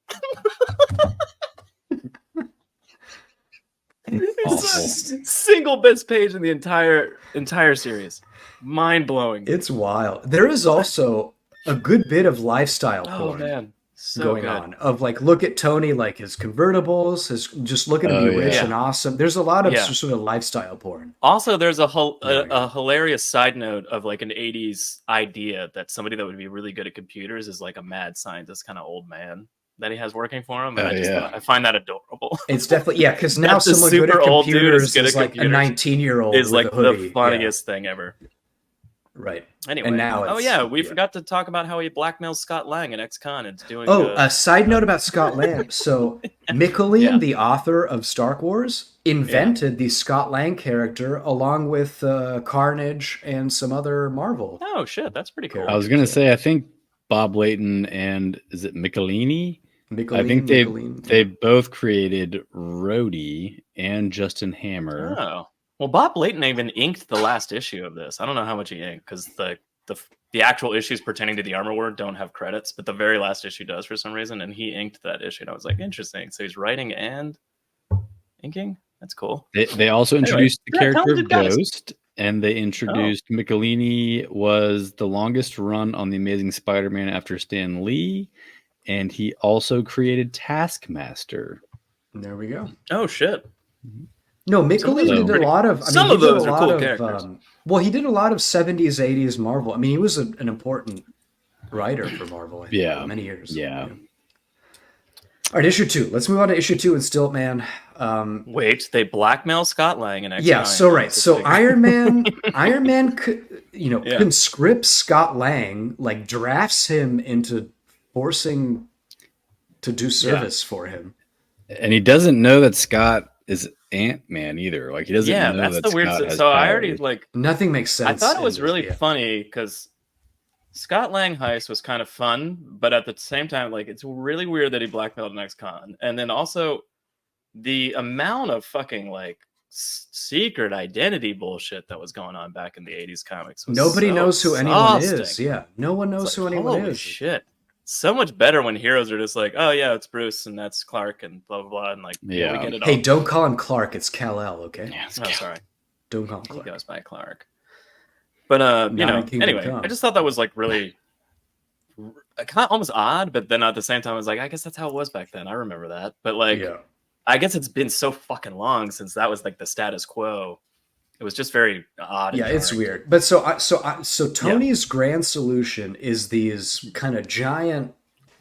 It's the single best page in the entire series. Mind blowing. It's wild. There is also a good bit of lifestyle porn going on. Of like, look at Tony, like his convertibles, just look at him be rich and awesome. There's a lot of sort of lifestyle porn. Also, there's a hilarious side note of like an 80s idea that somebody that would be really good at computers is like a mad scientist kind of old man that he has working for him. And I find that adorable. It's definitely, because now someone good at computers is like a 19-year-old is like with a hoodie. The funniest thing ever. Right. Anyway, and now we forgot to talk about how he blackmails Scott Lang in ex-con and doing. A side note about Scott Lang. So Macheline, the author of Star Wars, invented the Scott Lang character along with Carnage and some other Marvel. Oh shit, that's pretty cool. I was gonna say, I think Bob Layton and is it Macheline? I think they both created Rhodey and Justin Hammer. Oh. Well, Bob Layton even inked the last issue of this. I don't know how much he inked because the actual issues pertaining to the Armor War don't have credits, but the very last issue does for some reason, and he inked that issue. And I was like, interesting. So he's writing and inking? That's cool. They also introduced the character of guys. Ghost, and they introduced Macheline was the longest run on The Amazing Spider-Man after Stan Lee, and he also created Taskmaster. There we go. Oh, shit. No, Macheline did a lot of... Some of those are cool characters. Well, he did a lot of 70s, 80s Marvel. I mean, he was an important writer for Marvel, I think, for many years. Yeah. All right, issue 2. Let's move on to issue 2 and Stiltman. Wait, they blackmail Scott Lang in X-9. Yeah, so right. So Iron Man conscripts Scott Lang, like drafts him into forcing to do service for him. And he doesn't know that Scott is Ant-Man either. Like he doesn't Yeah, know that's that the weird. Scott has So I already powers. like. Nothing makes sense. I thought it was in really this, yeah. funny because Scott Lang heist was kind of fun, but at the same time, like it's really weird that he blackmailed an ex-con, and then also the amount of fucking like secret identity bullshit that was going on back in the 80s comics was Nobody so knows who anyone is. exhausting. Yeah, no one knows It's who like, anyone holy is. shit. So much better when heroes are just like, oh yeah, it's Bruce and that's Clark and blah blah blah, and like yeah, we get it all. Hey, don't call him Clark. It's Kal-El, okay? Yeah, Oh, sorry. Don't call him He Clark. goes by Clark. But you Not know, in Kingdom anyway, Come. I just thought that was like really kind of almost odd, but then at the same time, I was like, I guess that's how it was back then. I remember that, but like, Yeah. I guess it's been so fucking long since that was like the status quo. It was just very odd. Yeah, and it's jarring. weird. But so Tony's grand solution is these kind of giant.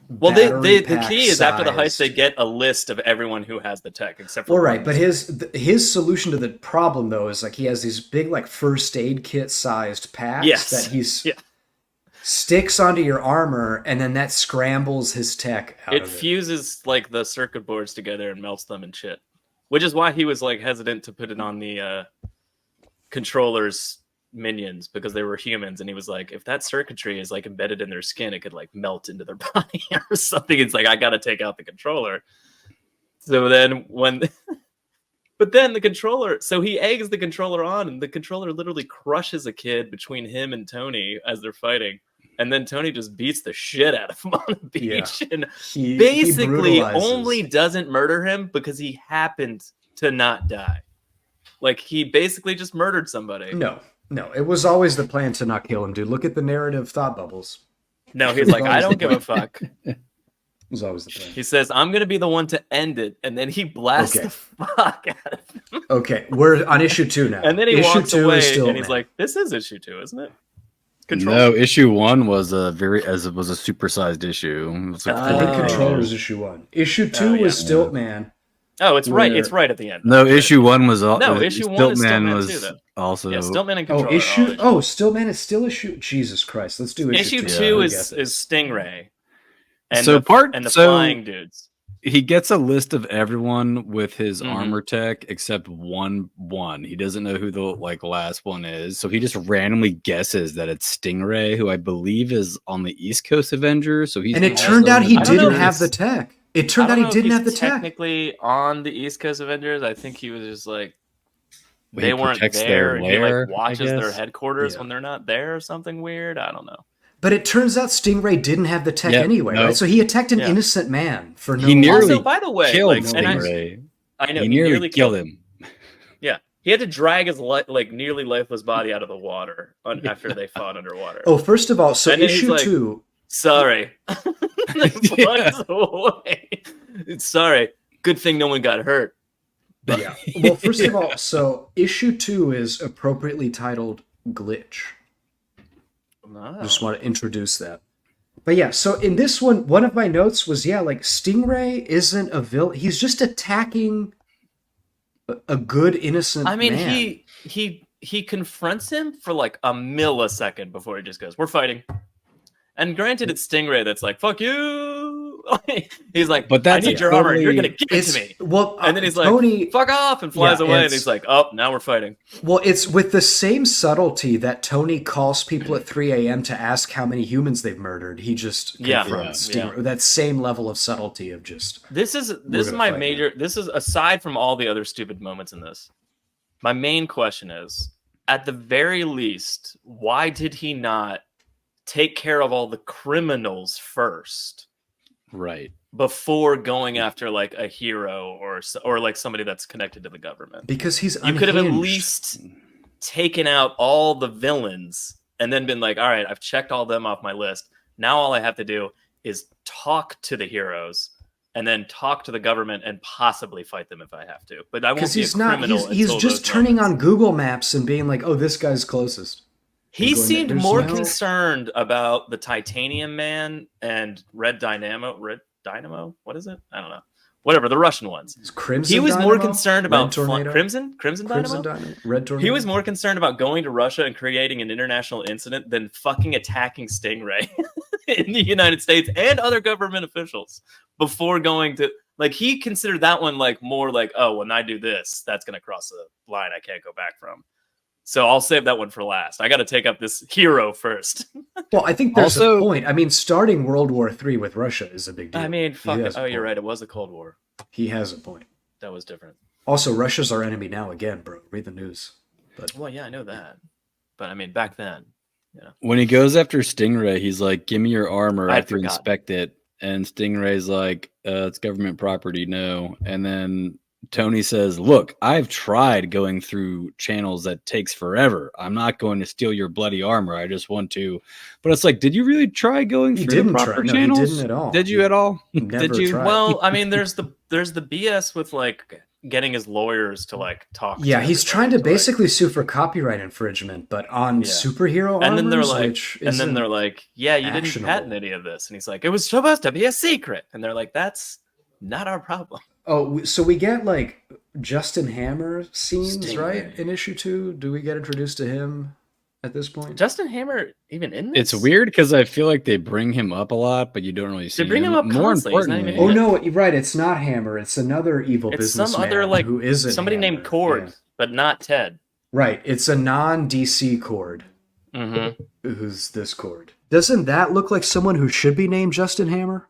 Well, battery the pack key is after the heist, sized- they get a list of everyone who has the tech, except for Well, right, one. but his solution to the problem though is like he has these big like first aid kit sized packs Yes. that he's Yeah. sticks onto your armor, and then that scrambles his tech out It of it. fuses like the circuit boards together and melts them and shit. Which is why he was like hesitant to put it on the controllers minions, because they were humans, and he was like, if that circuitry is like embedded in their skin, it could like melt into their body or something. It's like, I gotta take out the controller. So then but then the controller, so he eggs the controller on, and the controller literally crushes a kid between him and Tony as they're fighting. And then Tony just beats the shit out of him on the beach, and He basically brutalizes. only doesn't murder him because he happened to not die. Like he basically just murdered somebody. No, it was always the plan to not kill him, dude. Look at the narrative thought bubbles. No, he's like, I don't give a fuck. It was always the plan. He says, I'm gonna be the one to end it, and then he blasts Okay. the fuck out of him. Okay, we're on issue 2 now. And then he issue walks 2 away, is still and he's mad. like, "This is issue 2, isn't it?" Control. No, issue 1 was a supersized issue. It was like I think Oh. Controller was issue 1. Issue 2 yeah. was Stilt Man. Oh, it's right. Where- It's right at the end. No, issue 1 was all. No, issue 1 is Stiltman Stiltman was too, then. also. Yeah, Stiltman and Oh, Controller. issue. Oh, Stilt Man is still issue. Jesus Christ, let's do issue Issue 2. two I is guess. Stingray, and So the flying dudes. He gets a list of everyone with his Mhm. armor tech except one. He doesn't know who the last one is, so he just randomly guesses that it's Stingray, who I believe is on the East Coast Avengers. So he's And it also turned out he I don't know didn't if have the he's- tech. It turned out he didn't have the tech. Technically on the East Coast Avengers, I think he was just like He they weren't protects there, their and he lair, like watches I their guess. headquarters Yeah. when they're not there or something weird. I don't know. But it turns out Stingray didn't have the tech Yep, anyway, no. right? So he attacked an Yeah. innocent man for no He nearly Also, by the way, killed like, and Stingray. I know He he nearly killed him. Yeah, he had to drag his nearly lifeless body out of the water after they fought underwater. Oh, first of all, so And then he's issue like- 2. Sorry. Flies away. Sorry. Good thing no one got hurt. Yeah. Well, first of all, so issue 2 is appropriately titled Glitch. No. Just want to introduce that. But yeah, so in this one of my notes was, like Stingray isn't a villain. He's just attacking a good, innocent I mean, man. he confronts him for like a millisecond before he just goes, "We're fighting." And granted, it's Stingray that's like, "Fuck you." He's like, But that's "I need a your armor. totally- You're gonna give it It's to me." well, And then he's like, Tony. "Fuck off," and flies Yeah, away. And it's- he's like, "Oh, now we're fighting." Well, it's with the same subtlety that Tony calls people at 3 a.m. to ask how many humans they've murdered. He just Yeah. confronts Yeah. Stingray. That same level of subtlety of just. This is gonna my fight major. This is aside from all the other stupid moments in this. My main question is, at the very least, why did he not take care of all the criminals first Right. before going after like a hero or like somebody that's connected to the government? Because he's You unhinged. could have at least taken out all the villains and then been like, all right, I've checked all them off my list. Now all I have to do is talk to the heroes and then talk to the government and possibly fight them if I have to. But I won't Because be he's a not. criminal He's until just those turning moments. on Google Maps and being like, "Oh, this guy's closest." He going, seemed "There's more no-" concerned about the Titanium Man and Red Dynamo. What is it? I don't know. Whatever, the Russian ones. It's Crimson. He was more Dynamo? concerned about Red Tornado? Crimson Crimson Dynamo. Dynamo? Red Tornado. He was more concerned about going to Russia and creating an international incident than fucking attacking Stingray in the United States and other government officials before going to. Like he considered that one like more like, oh, when I do this, that's gonna cross a line I can't go back from. So I'll save that one for last. I got to take up this hero first. Well, I think there's Also- a point. I mean, starting World War III with Russia is a big deal. I mean, fuck He it. has a Oh, you're point. right. It was a Cold War. He has a point. That was different. Also, Russia's our enemy now again, bro. Read the news. Well, yeah, I know that. But I mean, back then, When he goes after Stingray, he's like, "Give me your armor I'd after you forgotten. inspect it." And Stingray's like, "It's government property, no." And then Tony says, "Look, I've tried going through channels that takes forever. I'm not going to steal your bloody armor. I just want to." But it's like, did you really try going He through the didn't proper try. No, he channels? didn't at all. Did you at all? Never Did you? tried. well, I mean, there's the BS with like getting his lawyers to like talk. Yeah, to he's trying to everybody, like- basically sue for copyright infringement, but on Yeah. superhero armors, and then they're like, which and then isn't- they're like, yeah, you didn't actionable. patent any of this, and he's like, it was supposed to be a secret, and they're like, that's not our problem. Oh, so we get like Justin Hammer scenes, Stingray. right? In issue 2, do we get introduced to him at this point? Justin Hammer even in this? It's weird because I feel like they bring him up a lot, but you don't really see bring him up More constantly. He's not even importantly, Oh no, you're right. It's not Hammer. It's another evil It's businessman some other like who isn't somebody Hammer. named Cord, Yeah. but not Ted. Right. It's a non-DC Cord. Mm-hmm. Who's this Cord? Doesn't that look like someone who should be named Justin Hammer?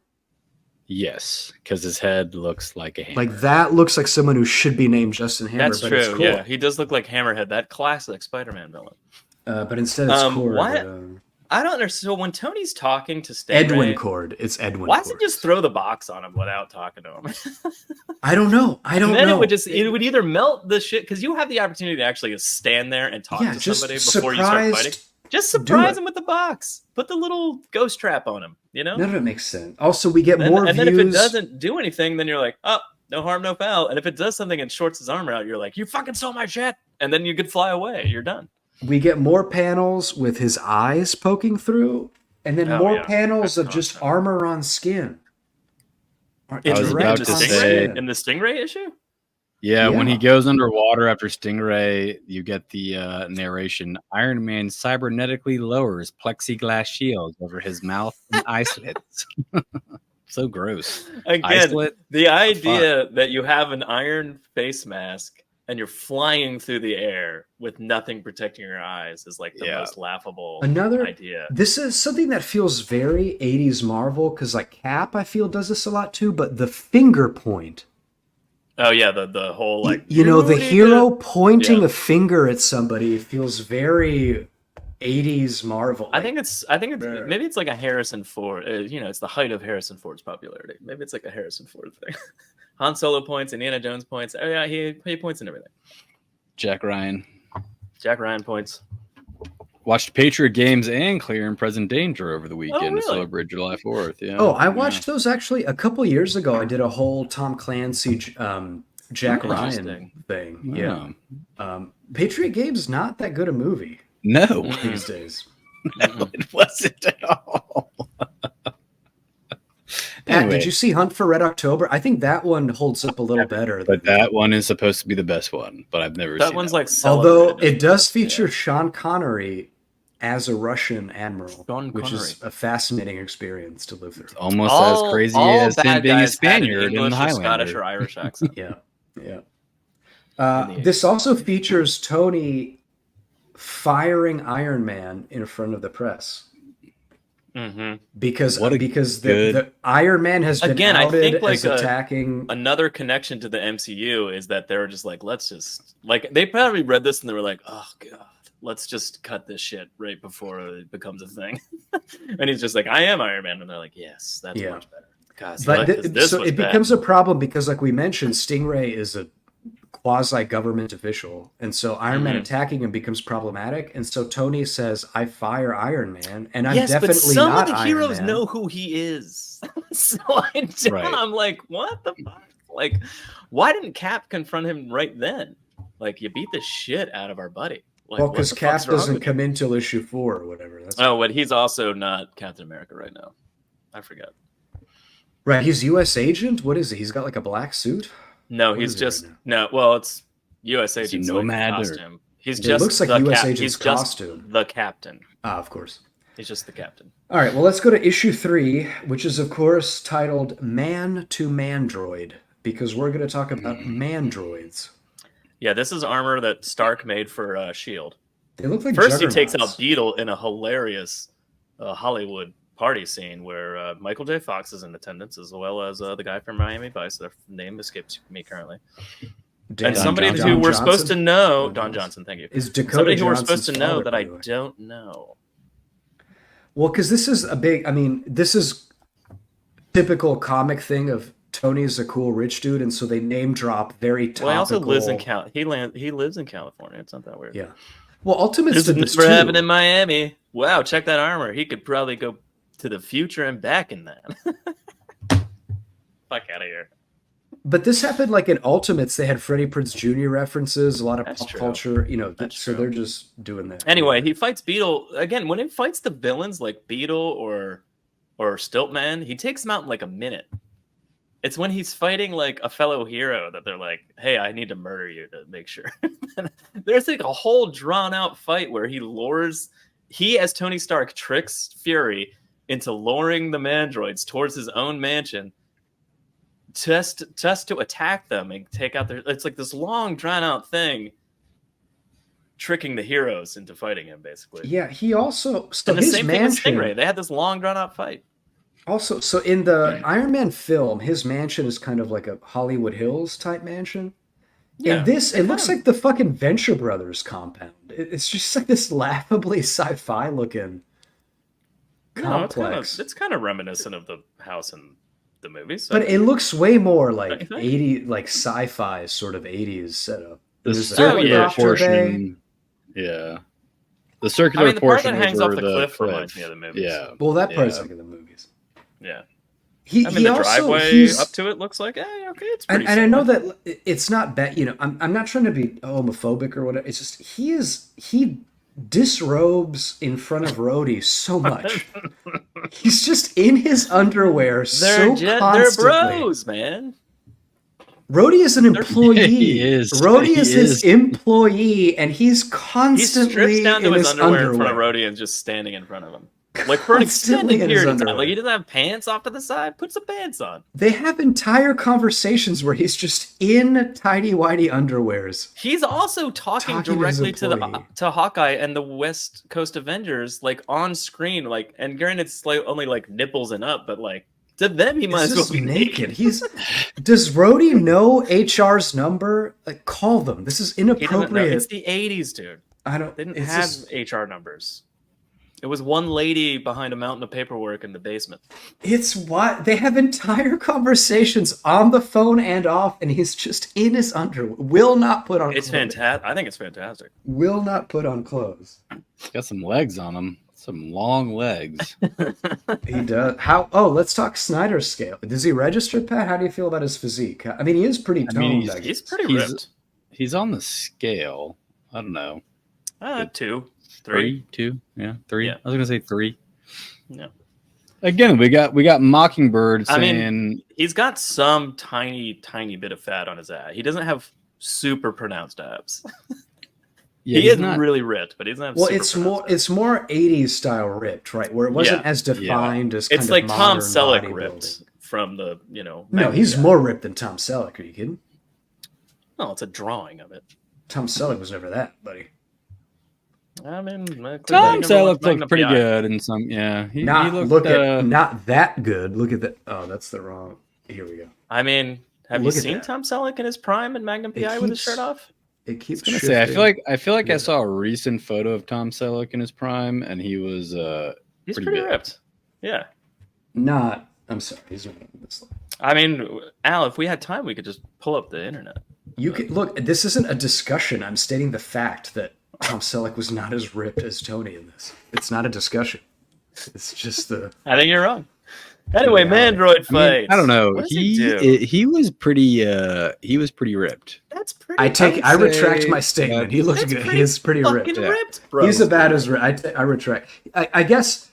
yes, because his head looks like a hammer. Like that looks like someone who should be named Justin Hammer. That's but true. It's Cord. Yeah, he does look like Hammerhead, that classic Spider-Man villain. But instead it's Cord. what? I don't understand. So when Tony's talking to Stingray, Edwin Cord. It's Edwin. why does he Cord. just throw the box on him without talking to him? I don't know. I don't And then know. it would either melt the shit because you have the opportunity to actually just stand there and talk Yeah, to just somebody before you start surprised- fighting. Just do surprise it. him with the box. Put the little ghost trap on him. You know. None of it makes sense. Also, we get And, more and views. then if it doesn't do anything, then you're like, oh, no harm, no foul. And if it does something and shorts his armor out, you're like, you fucking stole my shit. And then you could fly away. You're done. We get more panels with his eyes poking through, and then Oh, more yeah. panels That's of just constant. armor on skin. I was about to say- in the Stingray issue. Yeah, when he Yeah. goes underwater after Stingray, you get the narration. Iron Man cybernetically lowers plexiglass shields over his mouth and eye slits. So gross. Eye Again, slit? the idea that you have an iron face mask and you're flying through the air with nothing protecting your eyes is like the Yeah. most laughable Another idea. This is something that feels very 80s Marvel, because like Cap, I feel, does this a lot too, but the finger point. Oh yeah, the whole like You know, the need hero to- pointing Yeah. a finger at somebody feels very 80s Marvel. I think it's Right. maybe it's like a Harrison Ford. It's the height of Harrison Ford's popularity. Maybe it's like a Harrison Ford thing. Han Solo points, Indiana Jones points. Oh yeah, he points and everything. Jack Ryan. Jack Ryan points. Watched Patriot Games and Clear and Present Danger over the weekend to really? celebrate July 4th. Yeah. Oh, I Yeah. watched those actually a couple years ago. I did a whole Tom Clancy, Jack Ryan Interesting. thing. Yeah. Yeah. Patriot Games not that good a movie No, these days. no, it wasn't at all. Pat, Anyway, did you see Hunt for Red October? I think that one holds up a little better. but that one is supposed to be the best one, but I've never That seen one's that like Although celebrated. it does feature Sean Connery as a Russian admiral, Sean which is Connery. a fascinating experience to live through. one. Almost as crazy as him bad being a guys had an Spaniard in English the or Highlander. Scottish or Irish accent. Yeah, yeah. In the This also features Tony firing Iron Man in front of the press hmm because What a because good- the Iron Man has been Again, I outed think, like, as attacking. Another connection to the MCU is that they were just like, let's just like they probably read this and they were like, oh god, let's just cut this shit right before it becomes a thing. And he's just like, I am Iron Man, and they're like, yes, that's Yeah. much better. God, But this so was it bad. becomes a problem because, like we mentioned, Stingray is a quasi-government official, and so Iron Man Mhm. attacking him becomes problematic. And so Tony says, "I fire Iron Man," and I'm yes, but definitely some not of the Iron heroes Man. know who he is. So I don't, Right. I'm like, what the fuck? Like, why didn't Cap confront him right then? Like, you beat the shit out of our buddy. Like, Well, what because the Cap fuck's wrong doesn't with come in till issue 4 or whatever. That's you? Oh, but he's also not Captain America right now. I forgot. right. He's U.S. agent. What is he? He's got like a black suit. No, What he's is he right just now? no. Well, it's U.S. Is he agent's Nomad or- costume. He's It just looks like the US cap- agent's he's just costume. the captain. Ah, of course. He's just the captain. All right, well, let's go to issue 3, which is, of course, titled Man to Mandroid, because we're going to talk about mandroids. Yeah, this is armor that Stark made for S.H.I.E.L.D. They look like First, he takes juggernauts. out Beetle in a hilarious Hollywood party scene where Michael J. Fox is in attendance, as well as the guy from Miami Vice. Their name escapes me currently. And somebody Johnson. who we're supposed to know, Don Johnson, thank you. Is Dakota Somebody who we're Johnson's supposed to know father, that by I the way. don't know. Well, because this is a big, I mean, this is typical comic thing of Tony's a cool rich dude, and so they name drop very topical. Well, he also lives in he lives in California. It's not that weird. Yeah. Well, Ultimates This did has this never too. happened in Miami. Wow, check that armor. He could probably go to the future and back in that. Fuck out of here. But this happened like in Ultimates. They had Freddie Prinze Jr. references, a lot of That's pop true. culture, you know. That's So true. they're just doing that. Anyway, he fights Beetle again. When he fights the villains like Beetle or Stiltman, he takes them out in like a minute. It's when he's fighting like a fellow hero that they're like, "Hey, I need to murder you to make sure." There's like a whole drawn out fight where he as Tony Stark tricks Fury into luring the mandroids towards his own mansion, just to attack them and take out their. It's like this long drawn out thing, tricking the heroes into fighting him, basically. Yeah, he also so And the his same thing as mansion. Stingray. They had this long drawn out fight. Also, so in the Iron Man film, his mansion is kind of like a Hollywood Hills type mansion. Yeah, In this, they it looks kind like the fucking Venture Brothers compound. It's just like this laughably sci-fi looking complex. It's kind of reminiscent of the house in the movies. But it looks way more like Don't you think? 80, like sci-fi sort of 80s setup. The There's a circular helicopter bay. portion, yeah. The circular the part portion that hangs over off the cliff reminds me of the movies. Yeah, Well, that part's Yeah. like in the movies. Yeah. He The also driveway he's up to it looks like, okay, it's pretty and I know similar. that it's not bad. You know, I'm not trying to be homophobic or whatever. It's just he disrobes in front of Rhodey so much. He's just in his underwear so They're constantly. bros, man. Rhodey is an employee. He is. Rhodey He is his is. employee, and he's He constantly strips down to in his his underwear in front of Rhodey and just standing in front of him. Like for an Constantly extended in his period of time. underwear. Like he doesn't have pants off to the side. Put some pants on. They have entire conversations where he's just in tidy whitey underwears. He's also talking Talking to his directly employee. to Hawkeye and the West Coast Avengers, like on screen. Like, and granted, it's like only like nipples and up, but like to them, he might He's as well just be naked. Does Rhodey know HR's number? Like, call them. This is He doesn't know. inappropriate. It's the '80s, dude. I don't. They didn't it's have just- HR numbers. It was one lady behind a mountain of paperwork in the basement. It's what they have entire conversations on the phone and off, and he's just in his underwear. Will not put on. It's clothes. fantastic. I think it's fantastic. Will not put on clothes. He's got some legs on him. Some long legs. He does. How? Oh, let's talk Snyder scale. Does he register, Pat? How do you feel about his physique? I mean, he is pretty toned. I mean, I guess. He's pretty He's- ripped. He's on the scale. I don't know. 2, 3. 2, yeah, 3. Yeah. I was gonna say 3. Yeah. Again, we got Mockingbird I saying mean, he's got some tiny bit of fat on his ass. He doesn't have super pronounced abs. yeah, he he's is not really ripped, but he doesn't have. Well, super it's pronounced more abs. it's more 80s style ripped, right? Where it wasn't Yeah. as defined as kind It's of like Tom modern Selleck bodybuilding. ripped from the No, he's more ripped than Tom Selleck. Are you kidding? No, it's a drawing of it. Tom Selleck was never that, buddy. I mean, Tom Selleck looked pretty good in some. Yeah, he Not looked. look at not that good. Look at that. Oh, that's the wrong. Here we go. I mean, have Look you at seen that. Tom Selleck in his prime in Magnum It PI with his keeps- shirt off? It keeps. I feel like Yeah. I saw a recent photo of Tom Selleck in his prime, and he was He's pretty pretty big. ripped. Yeah. Not. I'm sorry. He's not this. I mean, Al, if we had time, we could just pull up the internet. You can look. This isn't a discussion. I'm stating the fact that Tom Selleck was not as ripped as Tony in this. It's not a discussion. It's just the. I think you're wrong. Anyway, Yeah. Mandroid I, mean, fights. I don't know. What does he do? He was pretty ripped. That's pretty. I would retract say my statement. He looks That's good. pretty He is pretty fucking ripped. ripped, bro. He's about as ripped. I retract. I guess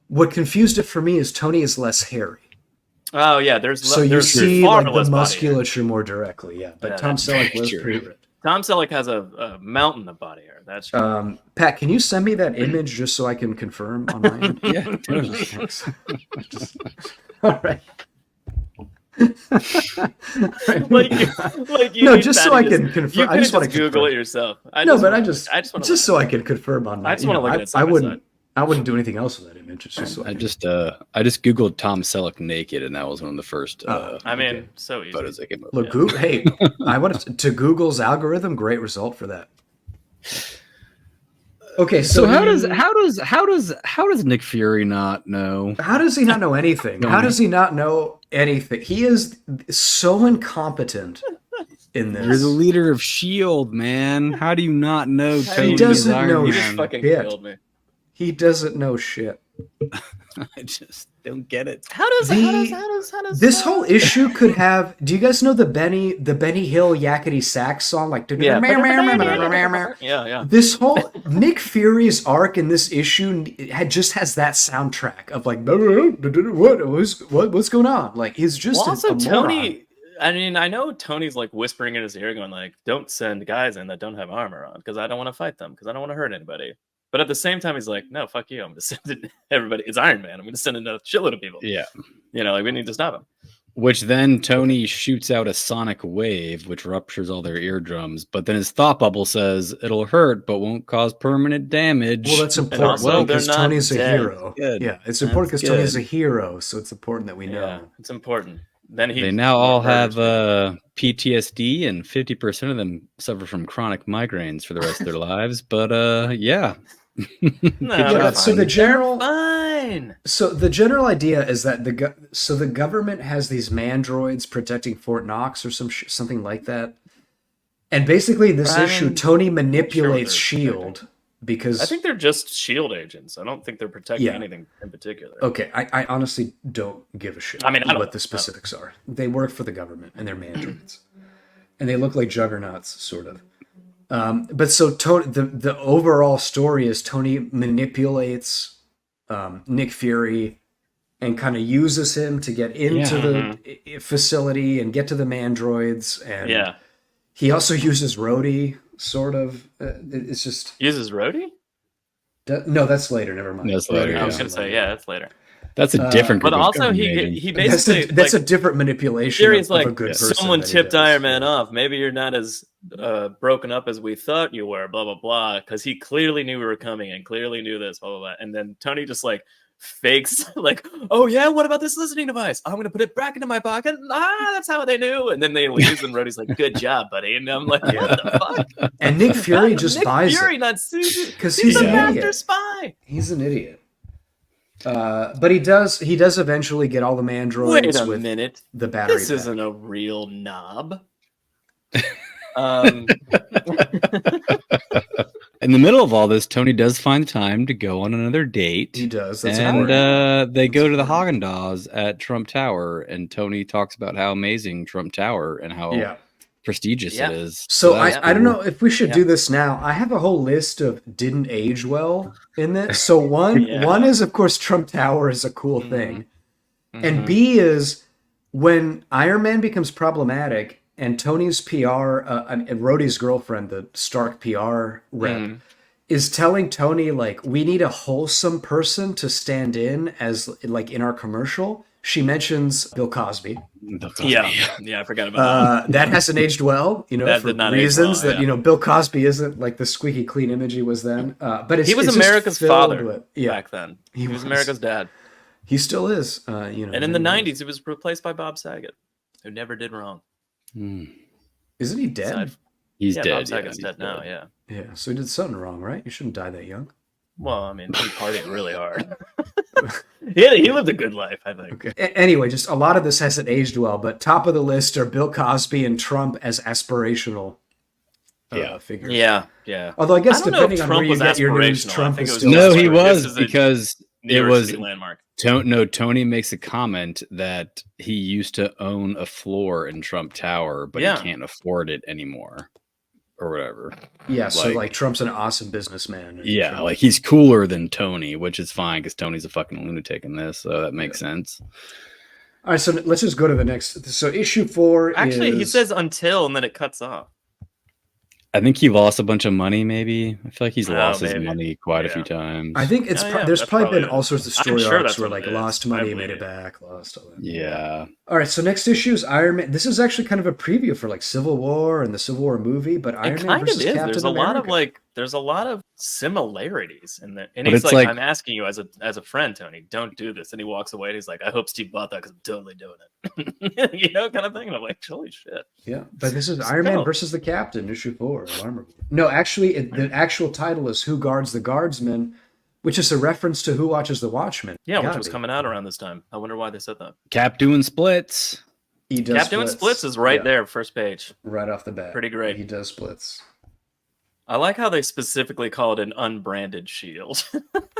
what confused it for me is Tony is less hairy. Oh yeah, there's So you there's see far like less the body. musculature more directly, yeah. But Yeah, Tom that's Selleck was true. pretty ripped. Tom Selleck has a mountain of body hair. That's true. Pat, can you send me that image just so I can confirm on my end? Yeah, totally. Thanks. All right. like you No, need just so Patty I can confirm. You I just want to Google confirm. it yourself. I just want just so I can confirm on my. I just want to look at it side I by wouldn't. side. I wouldn't do anything else with that image. It's just so I just googled Tom Selleck naked, and that was one of the first. I mean, so easy. Photos that came up. Look, Google, hey, I want to Google's algorithm. Great result for that. Okay, So how does Nick Fury not know? How does he not know anything? How does he not know anything? He is so incompetent in this. You're the leader of Shield, man. How do you not know? Tony doesn't is Iron know You Man? just fucking shit. killed me. He doesn't know shit. I just don't get it. How does This whole issue could have. Do you guys know the Benny Hill Yakety Sax song? Like, yeah. yeah. This whole Nick Fury's arc in this issue just has that soundtrack of like, what's going on? Like, he's just Well, also a moron. Tony. I mean, I know Tony's like whispering in his ear, going like, "Don't send guys in that don't have armor on because I don't want to fight them because I don't want to hurt anybody." But at the same time, he's like, "No, fuck you. I'm going to send in everybody. It's Iron Man. I'm going to send in a shitload of people." Yeah. Like we need to stop him. Which then Tony shoots out a sonic wave, which ruptures all their eardrums. But then his thought bubble says it'll hurt, but won't cause permanent damage. Well, that's important also, because they're not Tony's a dead. hero. Good. Yeah, it's important because That's Tony's good. a hero, so it's important that we know. Yeah, it's important. Then They now all have PTSD, and 50% of them suffer from chronic migraines for the rest of their lives. But yeah. So the general fine. So the general idea is that the government has these mandroids protecting Fort Knox or something like that. And basically in this issue, Tony manipulates S.H.I.E.L.D. because... I think they're just S.H.I.E.L.D. agents. I don't think they're protecting anything in particular. Okay, I honestly don't give a shit what the specifics are. They work for the government, and they're mandroids. And they look like juggernauts, sort of. But so Tony, the overall story is Tony manipulates Nick Fury and kind of uses him to get into the facility and get to the mandroids. And he also uses Rhodey, sort of. It's just uses Rhodey. No, that's later. Never mind. That's later. I was gonna say that's later. That's a different. But also he basically that's a different manipulation. Fury's of like, a good person someone that he tipped does. Iron Man off. Maybe you're not as broken up as we thought you were. Blah blah blah. Because he clearly knew we were coming and clearly knew this. Blah blah blah. And then Tony just like fakes like, oh yeah, what about this listening device? I'm gonna put it back into my pocket. That's how they knew. And then they leave, and Rhodey's like, good job, buddy. And I'm like, what the fuck? And Nick Fury just buys Fury, it not Susan, because he's a an master idiot. spy. He's an idiot. But he does eventually get all the mandroids Wait a with minute. the battery This pack. isn't a real knob. In the middle of all this, Tony does find time to go on another date. He does. That's and important. they go to the Haagen-Dazs at Trump Tower, and Tony talks about how amazing Trump Tower and how prestigious it is. So that's I don't cool. know if we should do this now. I have a whole list of didn't age well in this. So one is, of course, Trump Tower is a cool thing. And B is when Iron Man becomes problematic and Tony's PR, and Rhodey's girlfriend, the Stark PR rep, is telling Tony, like, we need a wholesome person to stand in as, like, in our commercial. She mentions Bill Cosby. Yeah, I forgot about that. That hasn't aged well, That for did not age reasons well, that, Bill Cosby isn't like the squeaky clean image he was then. But he was it's America's filled father with, back then. He was America's dad. He still is, And in the 90s, he was replaced by Bob Saget, who never did wrong. Isn't he dead? He's dead. Bob Saget's dead now, yeah. Yeah, so he did something wrong, right? You shouldn't die that young. Well, I mean, he partied really hard. He lived a good life, I think. Okay. Anyway, just a lot of this hasn't aged well, but top of the list are Bill Cosby and Trump as aspirational figures. Yeah. Although I guess I don't know if depending on Trump where you was get your news, aspirational. I Trump think is it was still... No, he This was is a because New it York was City landmark. Tony makes a comment that he used to own a floor in Trump Tower, but he can't afford it anymore, or whatever. Yeah, so like Trump's an awesome businessman. Yeah, like he's cooler than Tony, which is fine because Tony's a fucking lunatic in this, so that makes sense. All right, so let's just go to the next. So issue 4 Actually, is... he says until, and then it cuts off. I think he lost a bunch of money. Maybe I feel like he's lost his maybe. money quite a Yeah. few times. I think it's Oh, yeah, there's that's probably probably been it. all sorts of I'm story sure arcs that's where what like it is. lost I money, believe made it it. back, lost all that. Yeah. All right, so next issue is Iron Man. This is actually kind of a preview for like Civil War and the Civil War movie, but It Iron Man kind of versus is. Captain There's a America. lot of there's a lot of similarities in there. And But he's it's like, like- I'm asking you as a friend, Tony, don't do this. And he walks away and he's like, I hope Steve bought that because I'm totally doing it. You know, kind of thing. And I'm like, holy shit. Yeah, but this is It's Iron Man kinda- versus the Captain, issue 4 of Armor Wars. No, actually, the actual title is Who Guards the Guardsman, which is a reference to Who Watches the Watchmen. Yeah, which Gotta was be. coming out around this time. I wonder why they said that. Cap doing splits. He does Cap doing splits is right Yeah, there, first page. right off the bat. Pretty great. He does splits. I like how they specifically call it an unbranded shield.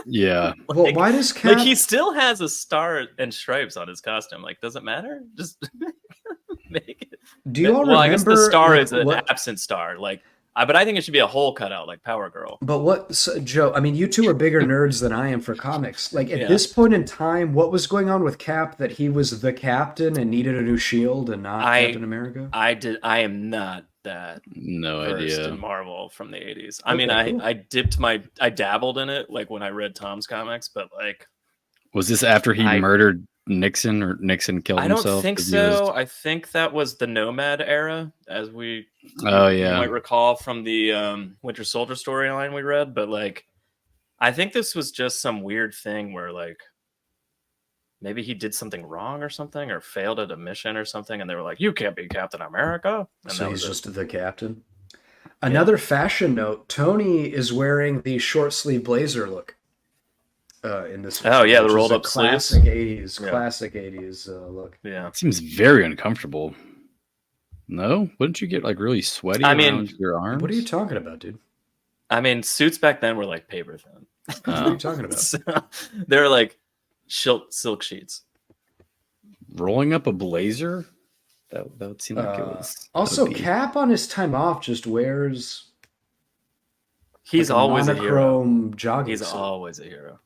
Yeah. Well, Like- why does Cap? Like he still has a star and stripes on his costume. Like, does it matter? Just make it. Do you all Well, remember? I guess the star like, is an what- absent star. Like, but I think it should be a whole cutout, like Power Girl. But what, so, Joe? I mean, you two are bigger nerds than I am for comics. Like at Yeah. this point in time, what was going on with Cap that he was the captain and needed a new shield and not Captain America? I am not that No versed idea. in Marvel from the 80s. I mean, Okay, cool. I dabbled in it like when I read Tom's comics, but like Was this after he I- murdered Nixon or Nixon killed I don't himself? think 'cause he was- so. I think that was the Nomad era, as we Oh you yeah. might recall from the Winter Soldier storyline we read. But like, I think this was just some weird thing where like maybe he did something wrong or something, or failed at a mission or something, and they were like, "You can't be Captain America." And So that he's was it. just the captain. Another fashion note: Tony is wearing the short sleeve blazer look. In this. Oh, yeah, the which is rolled a up sleeves. classic 80s look. Yeah. It seems very uncomfortable. No? Wouldn't you get like really sweaty I mean, around your arms? What are you talking about, dude? I mean, suits back then were like paper thin. What are you talking about? So, they're like silk sheets. rolling up a blazer? That would seem like it was. Also, that would be- Cap on his time off just wears He's like, always a hero. monochrome jogging He's suit. always a hero.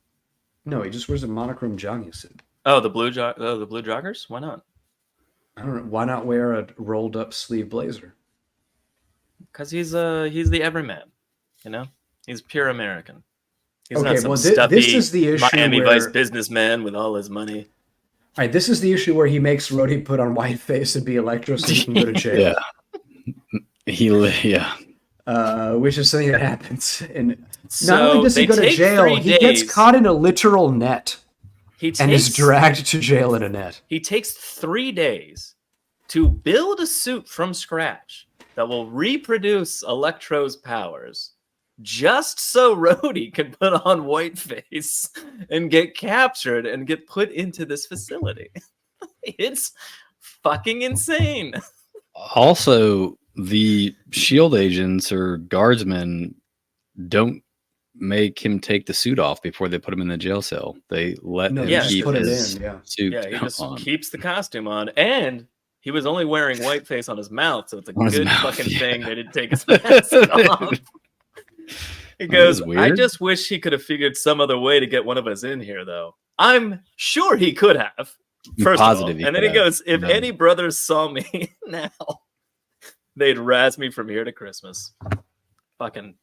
No, he just wears a monochrome jogging suit. Oh, the blue joggers? Why not? I don't know. Why not wear a rolled up sleeve blazer? Because he's the everyman. You know, he's pure American. He's Okay, not some well, stuffy this is the issue Miami where- Vice businessman with all his money. All right, this is the issue where he makes Rhodey put on white face and be Electro so he can go to jail. Yeah. Which is something that happens. And not So only does he they go to take jail, 3 he gets days. caught in a literal net He and is takes dragged to jail in a net. He takes 3 days to build a suit from scratch that will reproduce Electro's powers, just so Rhodey can put on whiteface and get captured and get put into this facility. It's fucking insane. Also, the shield agents or guardsmen don't make him take the suit off before they put him in the jail cell. They let No, him they just keep put it his in, yeah. suit Yeah, he just on. keeps the costume on, and he was only wearing whiteface on his mouth, so it's a On his good mouth, fucking yeah. thing they didn't take his mask off. He That goes, was I weird. just wish he could have figured some other way to get one of us in here, though. I'm sure he could have. First positive of he all. And then could he have. goes, if No. any brothers saw me now, they'd razz me from here to Christmas. Fucking,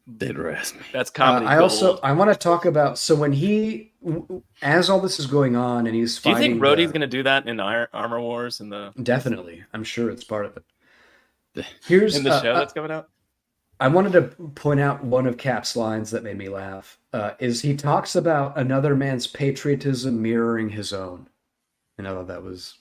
They'd arrest me. that's comedy I gold. also I want to talk about so when as all this is going on and he's Do you fighting. think Rhodey's going to do that in Armor Wars in the Definitely, I'm sure it's part of it. Here's in the show that's coming out? I wanted to point out one of Cap's lines that made me laugh. Is he talks about another man's patriotism mirroring his own, and I thought that was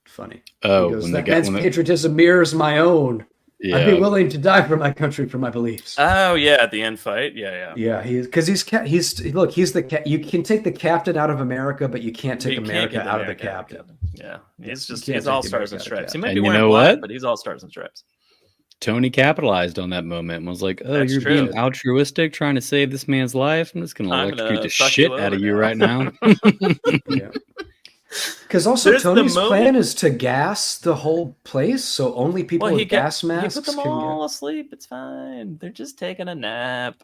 funny. Oh, He goes, when they that got man's when they, patriotism mirrors my own. I'd be yeah. willing to die for my country, for my beliefs. Oh, yeah, at the end fight. Yeah. Yeah, he's the you can take the captain out of America, but you can't take You can't America get the out of the America captain. Yeah, he's you just can't he's take all the stars and America out of stripes. He Captain. might And be you wearing know black, what? but he's all stars and stripes. Tony capitalized on that moment and was like, "Oh, That's you're true. being altruistic, trying to save this man's life. I'm just going to I'm electrocute gonna the fuck shit you out of over you now." right now." Yeah. Because also There's the Tony's moment- plan is to gas the whole place, so only people with gas He masks put them can all get. asleep. It's fine. They're just taking a nap.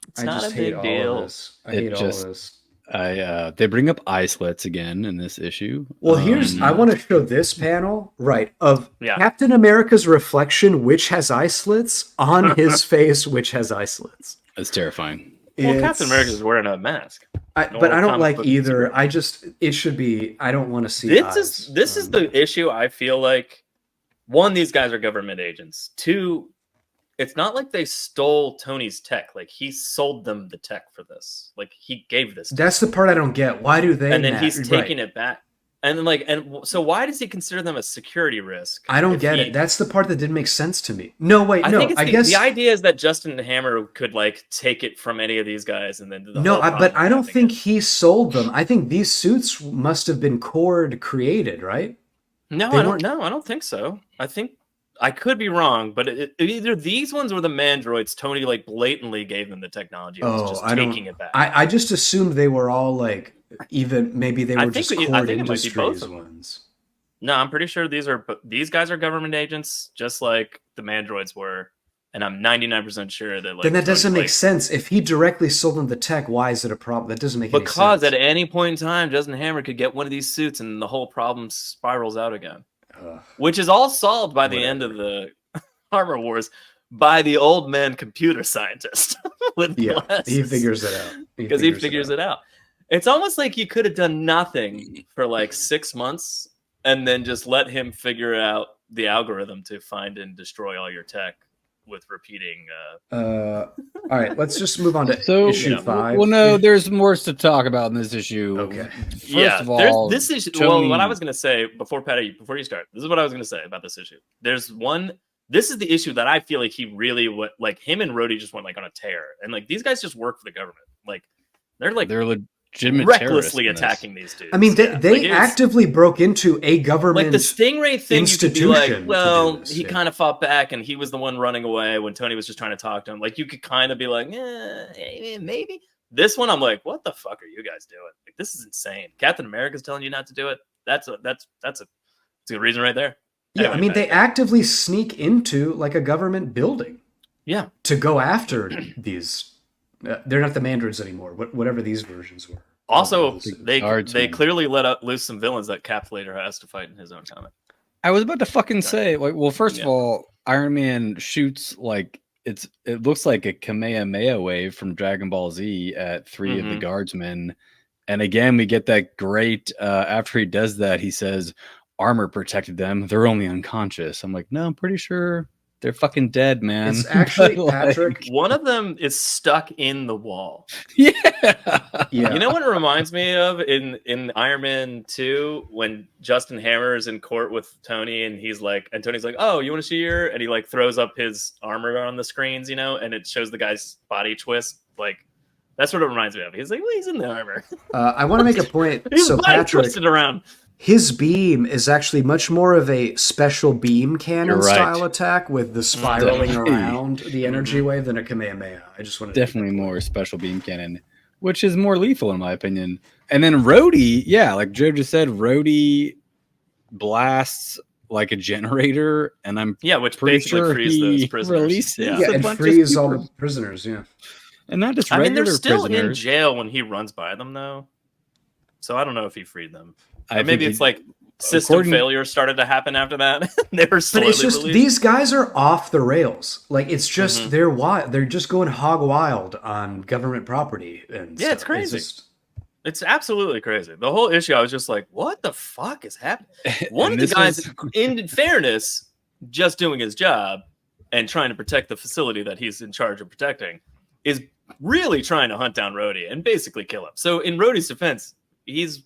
It's I not just a hate big all deal. of this. I It hate all just- of this. They bring up eye slits again in this issue. Well, I want to show this panel, right, of Yeah. Captain America's reflection, which has eye slits, on his face, which has eye slits. It's terrifying. Well, Captain America's wearing a mask. But I don't like either. It should be, I don't want to see eyes. This is the issue. I feel like, one, these guys are government agents. Two, it's not like they stole Tony's tech. Like, he sold them the tech for this. Like, he gave this. That's the part I don't get. Why do they? And then he's taking it back. And then, and so why does he consider them a security risk? I don't get it. That's the part that didn't make sense to me. No, wait, I guess the idea is that Justin Hammer could take it from any of these guys and then but I don't think he sold them. I think these suits must have been Cord created, right? No, I don't think so. I think I could be wrong, but either these ones or the Mandroids, Tony blatantly gave them the technology. Taking it back. I just assumed they were all even maybe they were just Cord it might be both Industries of them. ones. No, I'm pretty sure these guys are government agents, just like the Mandroids were, and I'm 99% sure that then that doesn't make sense. If he directly sold them the tech, why is it a problem? That doesn't make any sense. Because at any point in time, Justin Hammer could get one of these suits, and the whole problem spirals out again. Which is all solved by the end of the Armor Wars by the old man computer scientist. He figures it out. Because he figures it out. It's almost like you could have done nothing for 6 months and then just let him figure out the algorithm to find and destroy all your tech with repeating. All right, let's just move on to issue 5. Well, no, there's more to talk about in this issue. Okay. First of all, this issue. Tony... Well, what I was going to say before you start, this is what I was going to say about this issue. This is the issue that I feel like he really him and Rhodey just went on a tear, and these guys just work for the government. They're legitimate recklessly attacking these dudes. I mean, they actively broke into a government the Stingray thing. Institution. He kind of fought back, and he was the one running away when Tony was just trying to talk to him. You could kind of be maybe. This one, I'm what the fuck are you guys doing? This is insane. Captain America's telling you not to do it. That's a good reason right there. Yeah, anyway, they actively sneak into a government building. Yeah, to go after these. They're not the Mandarins anymore. Whatever these versions were. Also, they clearly let loose some villains that Cap later has to fight in his own comic. I was about to fucking say, first of all, Iron Man shoots it looks like a Kamehameha wave from Dragon Ball Z at 3 of the guardsmen, and again we get that great. After he does that, he says, "Armor protected them. They're only unconscious." I'm no, I'm pretty sure they're fucking dead, man. It's actually Patrick. One of them is stuck in the wall. Yeah. You know what it reminds me of in Iron Man 2 when Justin Hammer is in court with Tony and Tony's "Oh, you want to see your?" And he throws up his armor on the screens, and it shows the guy's body twist. That's what it reminds me of. He's well, he's in the armor. I want to make a point. His so body Patrick, twisted around. His beam is actually much more of a special beam cannon style attack with the spiraling around the energy wave than a Kamehameha. I just want to definitely more special beam cannon, which is more lethal in my opinion. And then Rhodey, like Joe just said, Rhodey blasts like a generator, and I'm which pretty basically sure frees those prisoners. Releases and frees all the prisoners. Yeah, and not just regular they're still prisoners. in jail when he runs by them though, so I don't know if he freed them. Maybe it's system failure started to happen after that. They were slowly released. These guys are off the rails. It's just they're wild. They're just going hog wild on government property. And it's crazy. It's absolutely crazy. The whole issue, I was just what the fuck is happening? One of the guys, in fairness, just doing his job and trying to protect the facility that he's in charge of protecting, is really trying to hunt down Rhodey and basically kill him. So in Rhodey's defense, he's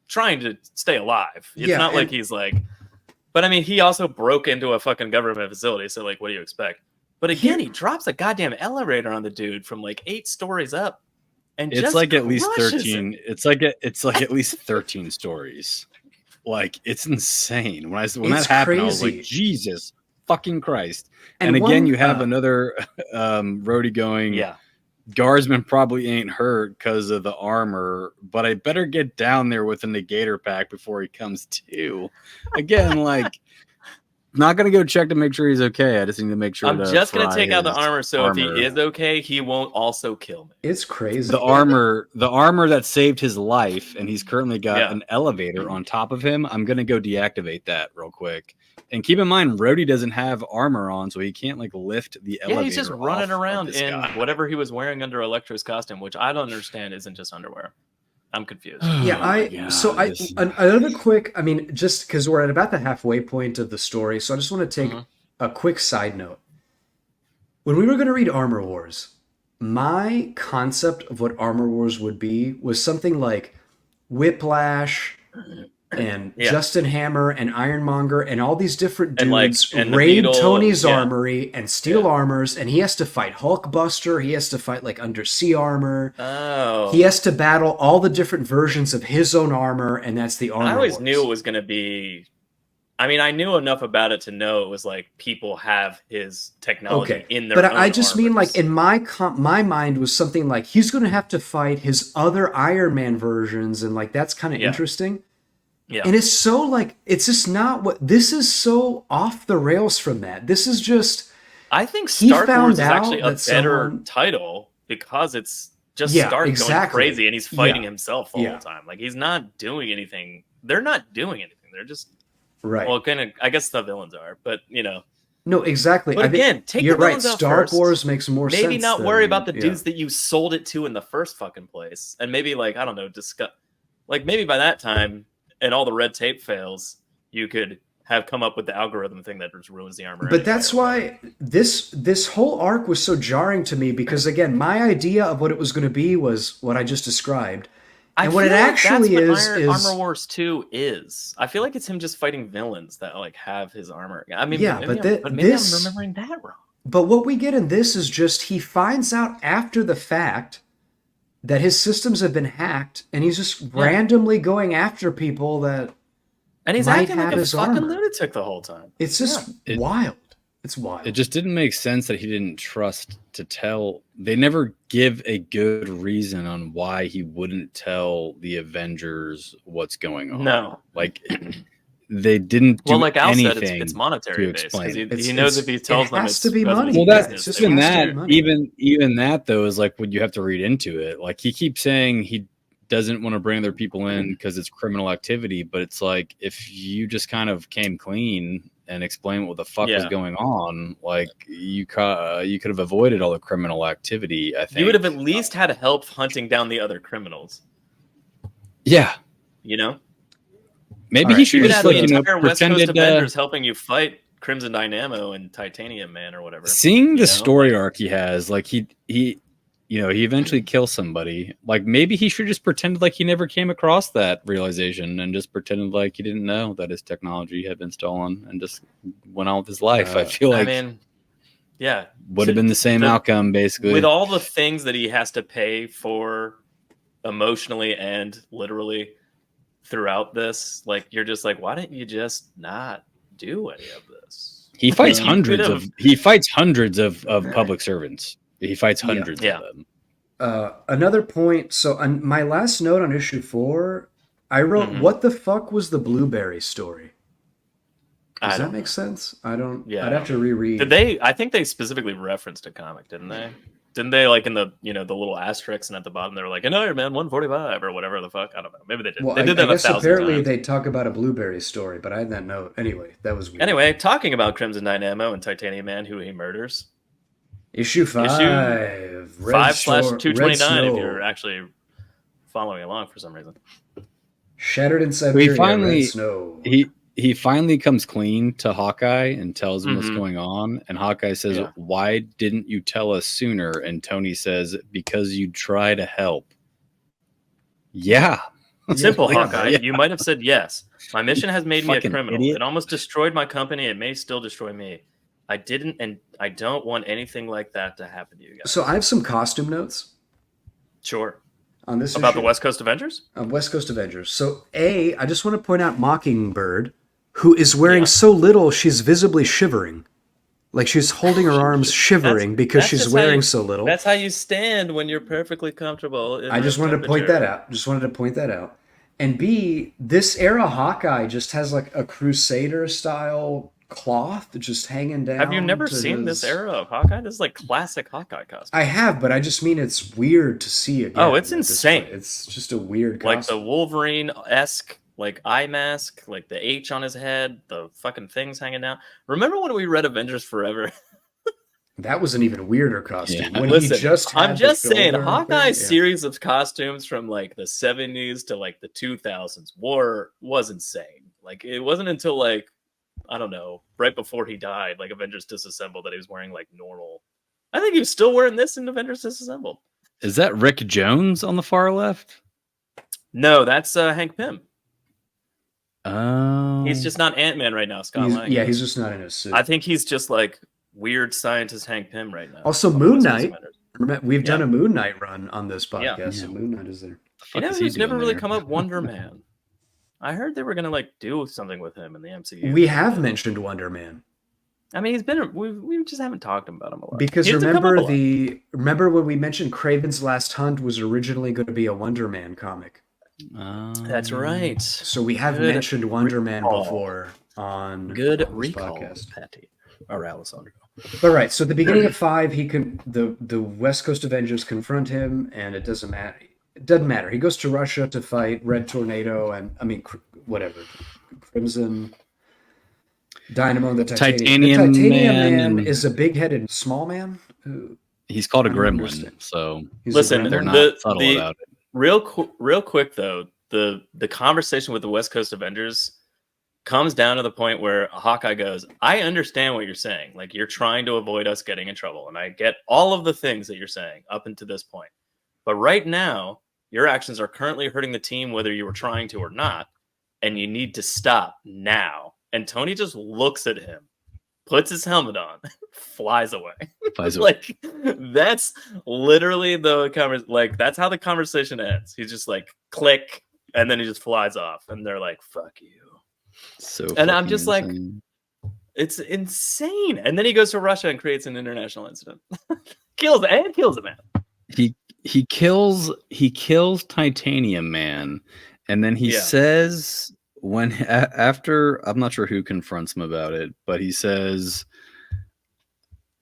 trying to stay alive. It's not like he's but I mean, he also broke into a fucking government facility. So what do you expect? But again, he drops a goddamn elevator on the dude from 8 stories up, and it's just at least 13. him. It's at least 13 stories. It's insane. When that happened, I was Jesus fucking Christ. And again, you have another Rhodey going. Yeah. Guardsman probably ain't hurt because of the armor, but I better get down there with a negator pack before he comes to. Again, not gonna go check to make sure he's okay. I just need to make sure. I'm just gonna take out the armor, so if he armor. is okay, he won't also kill me. It's crazy. The armor that saved his life, and he's currently got an elevator on top of him. I'm gonna go deactivate that real quick. And keep in mind, Rhodey doesn't have armor on, so he can't like lift the elevator. Yeah, he's just running around in guy. whatever he was wearing under Electro's costume, which I don't understand isn't just underwear. I'm confused. Another quick, I mean, just because we're at about the halfway point of the story, so I just want to take a quick side note. When we were going to read Armor Wars, my concept of what Armor Wars would be was something like Whiplash and Justin Hammer and Ironmonger and all these different dudes raid Tony's armory and steal armors, and he has to fight Hulkbuster, he has to fight like undersea armor. Oh. He has to battle all the different versions of his own armor, and that's the Armor I always Wars. knew it was going to be... I mean, I knew enough about it to know it was like people have his technology in their own I just mean armors. like in my mind was something like he's going to have to fight his other Iron Man versions, and like that's kind of interesting. Yeah. And it's so like, it's just not what, this is so off the rails from that. This is just, I think Stark Wars is actually a better title because it's just Stark going crazy and he's fighting himself all the time. Like he's not doing anything. They're not doing anything. They're just, well, kind of, I guess the villains are, but you know. No, exactly. But again, take the villains out Stark first. Wars makes more sense. Maybe not worry about the dudes that you sold it to in the first fucking place. And maybe like, I don't know, discuss, like maybe by that time, and all the red tape fails, you could have come up with the algorithm thing that just ruins the armor. But that's why this whole arc was so jarring to me, because again, my idea of what it was going to be was what I just described. And what it actually is Armor Wars 2 is. I feel like it's him just fighting villains that like have his armor. I mean, maybe I'm remembering that wrong. But what we get in this is just he finds out after the fact that his systems have been hacked, and he's just randomly going after people that and he's might acting have like a his fucking armor. lunatic the whole time. It's just wild. It's wild. It just didn't make sense that he didn't trust to tell. They never give a good reason on why he wouldn't tell the Avengers what's going on. No, like they didn't do like Al anything. Said, it's monetary based because he knows if he it tells them, has to be money. Well, that's even that. Even that though is like what you have to read into it. Like he keeps saying he doesn't want to bring other people in because it's criminal activity, but it's like if you just kind of came clean and explain what the fuck was going on, like you could have avoided all the criminal activity. I think you would have at least had help hunting down the other criminals. Yeah, you know. Maybe he should just like West Coast Avengers helping you fight Crimson Dynamo and Titanium Man or whatever. Seeing the story arc he has, like he eventually kills somebody. Like maybe he should just pretend like he never came across that realization and just pretended like he didn't know that his technology had been stolen and just went on with his life. I feel like, would have been the same outcome basically. With all the things that he has to pay for emotionally and literally throughout this, like you're just like, why didn't you just not do any of this? He fights hundreds of public servants. He fights hundreds of them. Another point. So on my last note on issue 4, I wrote, "What the fuck was the blueberry story?" Does that make sense? I don't. Yeah, I'd have to reread. Did they? I think they specifically referenced a comic, didn't they? Didn't they, like in the the little asterisks and at the bottom they were like an Iron Man 145 or whatever the fuck? I don't know. Maybe they did. Well, they did that I guess 1,000 apparently times. they talk about a blueberry story, but I had that note anyway. That was weird. Anyway, talking about Crimson Dynamo and Titanium Man, who he murders. Issue 5. 5/229 if you're actually following along for some reason. Shattered in Siberia, Red Snow. He finally comes clean to Hawkeye and tells him what's going on. And Hawkeye says, "Why didn't you tell us sooner?" And Tony says, "Because you try to help." Yeah. Simple, Hawkeye. You might have said yes. My mission has made me a criminal. Idiot. It almost destroyed my company. It may still destroy me. I didn't, and I don't want anything like that to happen to you guys. So I have some costume notes. Sure. On this about issue, the West Coast Avengers? West Coast Avengers. So I just want to point out Mockingbird, who is wearing so little she's visibly shivering. Like she's holding her arms shivering because she's wearing so little. That's how you stand when you're perfectly comfortable. I just wanted to point that out. And B, this era Hawkeye just has like a Crusader style cloth just hanging down. Have you never to seen his... this era of Hawkeye? This is like classic Hawkeye costume. I have, but I just mean it's weird to see again. Oh, it's at this insane. point. It's just a weird Like costume. the Wolverine-esque like eye mask, like the H on his head, the fucking things hanging down. Remember when we read Avengers Forever? That was an even weirder costume. Yeah. When Listen, he just had I'm just the saying, shoulder Hawkeye's thing, series of costumes from like the 70s to like the 2000s was insane. Like it wasn't until like, I don't know, right before he died, like Avengers Disassembled, that he was wearing like normal. I think he was still wearing this in Avengers Disassembled. Is that Rick Jones on the far left? No, that's Hank Pym. Oh, He's just not Ant-Man right now, Scott Lang. Yeah, he's just not in his suit. I think he's just like weird scientist Hank Pym right now. Also, Moon Knight. We've done Yeah. a Moon Knight run on this Yeah. podcast, so Moon Knight is there. You know is he who's never doing really there? come up? Wonder Man. I heard they were gonna like do something with him in the MCU. We have mentioned Wonder Man I mean, he's been. We just haven't talked about him a lot. because He doesn't come up a lot. remember when we mentioned Kraven's Last Hunt was originally going to be a Wonder Man comic. That's right. So we have Good mentioned Wonder Man recall. before on Good this recall, podcast. Patty or Alessandro. But right, so at the beginning of 5, the West Coast Avengers confront him, and it doesn't matter. It doesn't matter. He goes to Russia to fight Red Tornado, and whatever, Crimson, Dynamo, and the Titanium The Titanium Man. Man is a big-headed small man. Who, He's called a I don't gremlin, understand. so he's a Listen, gremlin. they're not The- subtle the- about it. Real quick though, the conversation with the West Coast Avengers comes down to the point where Hawkeye goes, I understand what you're saying. Like you're trying to avoid us getting in trouble. And I get all of the things that you're saying up until this point. But right now, your actions are currently hurting the team, whether you were trying to or not. And you need to stop now. And Tony just looks at him, puts his helmet on, flies away. Like that's literally that's how the conversation ends. He's just like click, and then he just flies off, and they're like, fuck you. So And I'm fucking just like, insane. it's insane. And then he goes to Russia and creates an international incident. kills a man. he kills Titanium Man, and then he Yeah. says after I'm not sure who confronts him about it, but he says,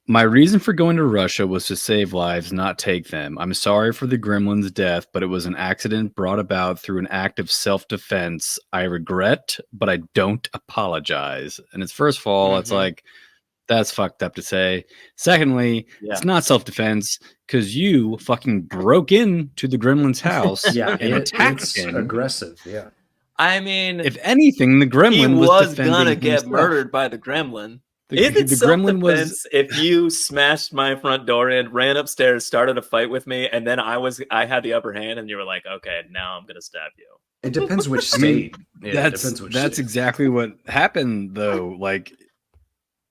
my reason for going to Russia was to save lives, not take them. I'm sorry for the gremlin's death, but it was an accident brought about through an act of self-defense. I regret, but I don't apologize. And it's first of all, it's like, that's fucked up to say. Secondly, it's not self-defense because you fucking broke into the gremlin's house Yeah, and attacked it's him. aggressive. Yeah. I mean, If anything, the gremlin he was was defending gonna get himself. murdered by the gremlin. The Is it gremlin was self-defense if you smashed my front door in, ran upstairs, started a fight with me, and then I had the upper hand, and you were like, "Okay, now I'm gonna stab you." It depends which I mean, state. Yeah, it that's depends which that's state. exactly what happened though. Like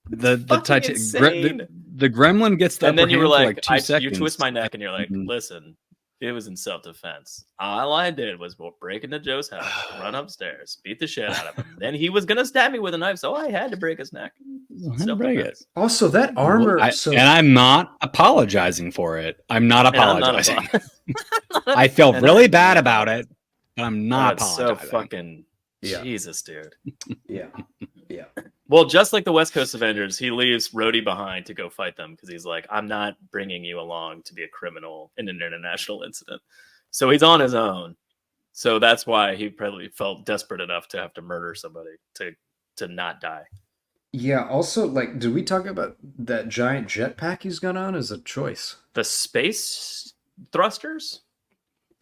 the Fucking insane. the gremlin gets the And then upper you were hand for like, like 2 you seconds. twist my neck, and you're like, Mhm. "Listen, it was in self-defense. All I did was break into Joe's house, run upstairs, beat the shit out of him. Then he was gonna stab me with a knife, so I had to break his neck. I had to break it. Self-defense. Also, that armor. And I'm not apologizing for it. I'm not And I'm not apologizing. apo- I felt And really I'm bad not about it, but I'm not That's so apologizing. fucking Yeah. Jesus, dude. Yeah. Yeah. Well, just like the West Coast Avengers, he leaves Rhodey behind to go fight them because he's like, I'm not bringing you along to be a criminal in an international incident. So he's on his own. So that's why he probably felt desperate enough to have to murder somebody to not die. Yeah. Also, like, did we talk about that giant jetpack he's got on as a choice? The space thrusters?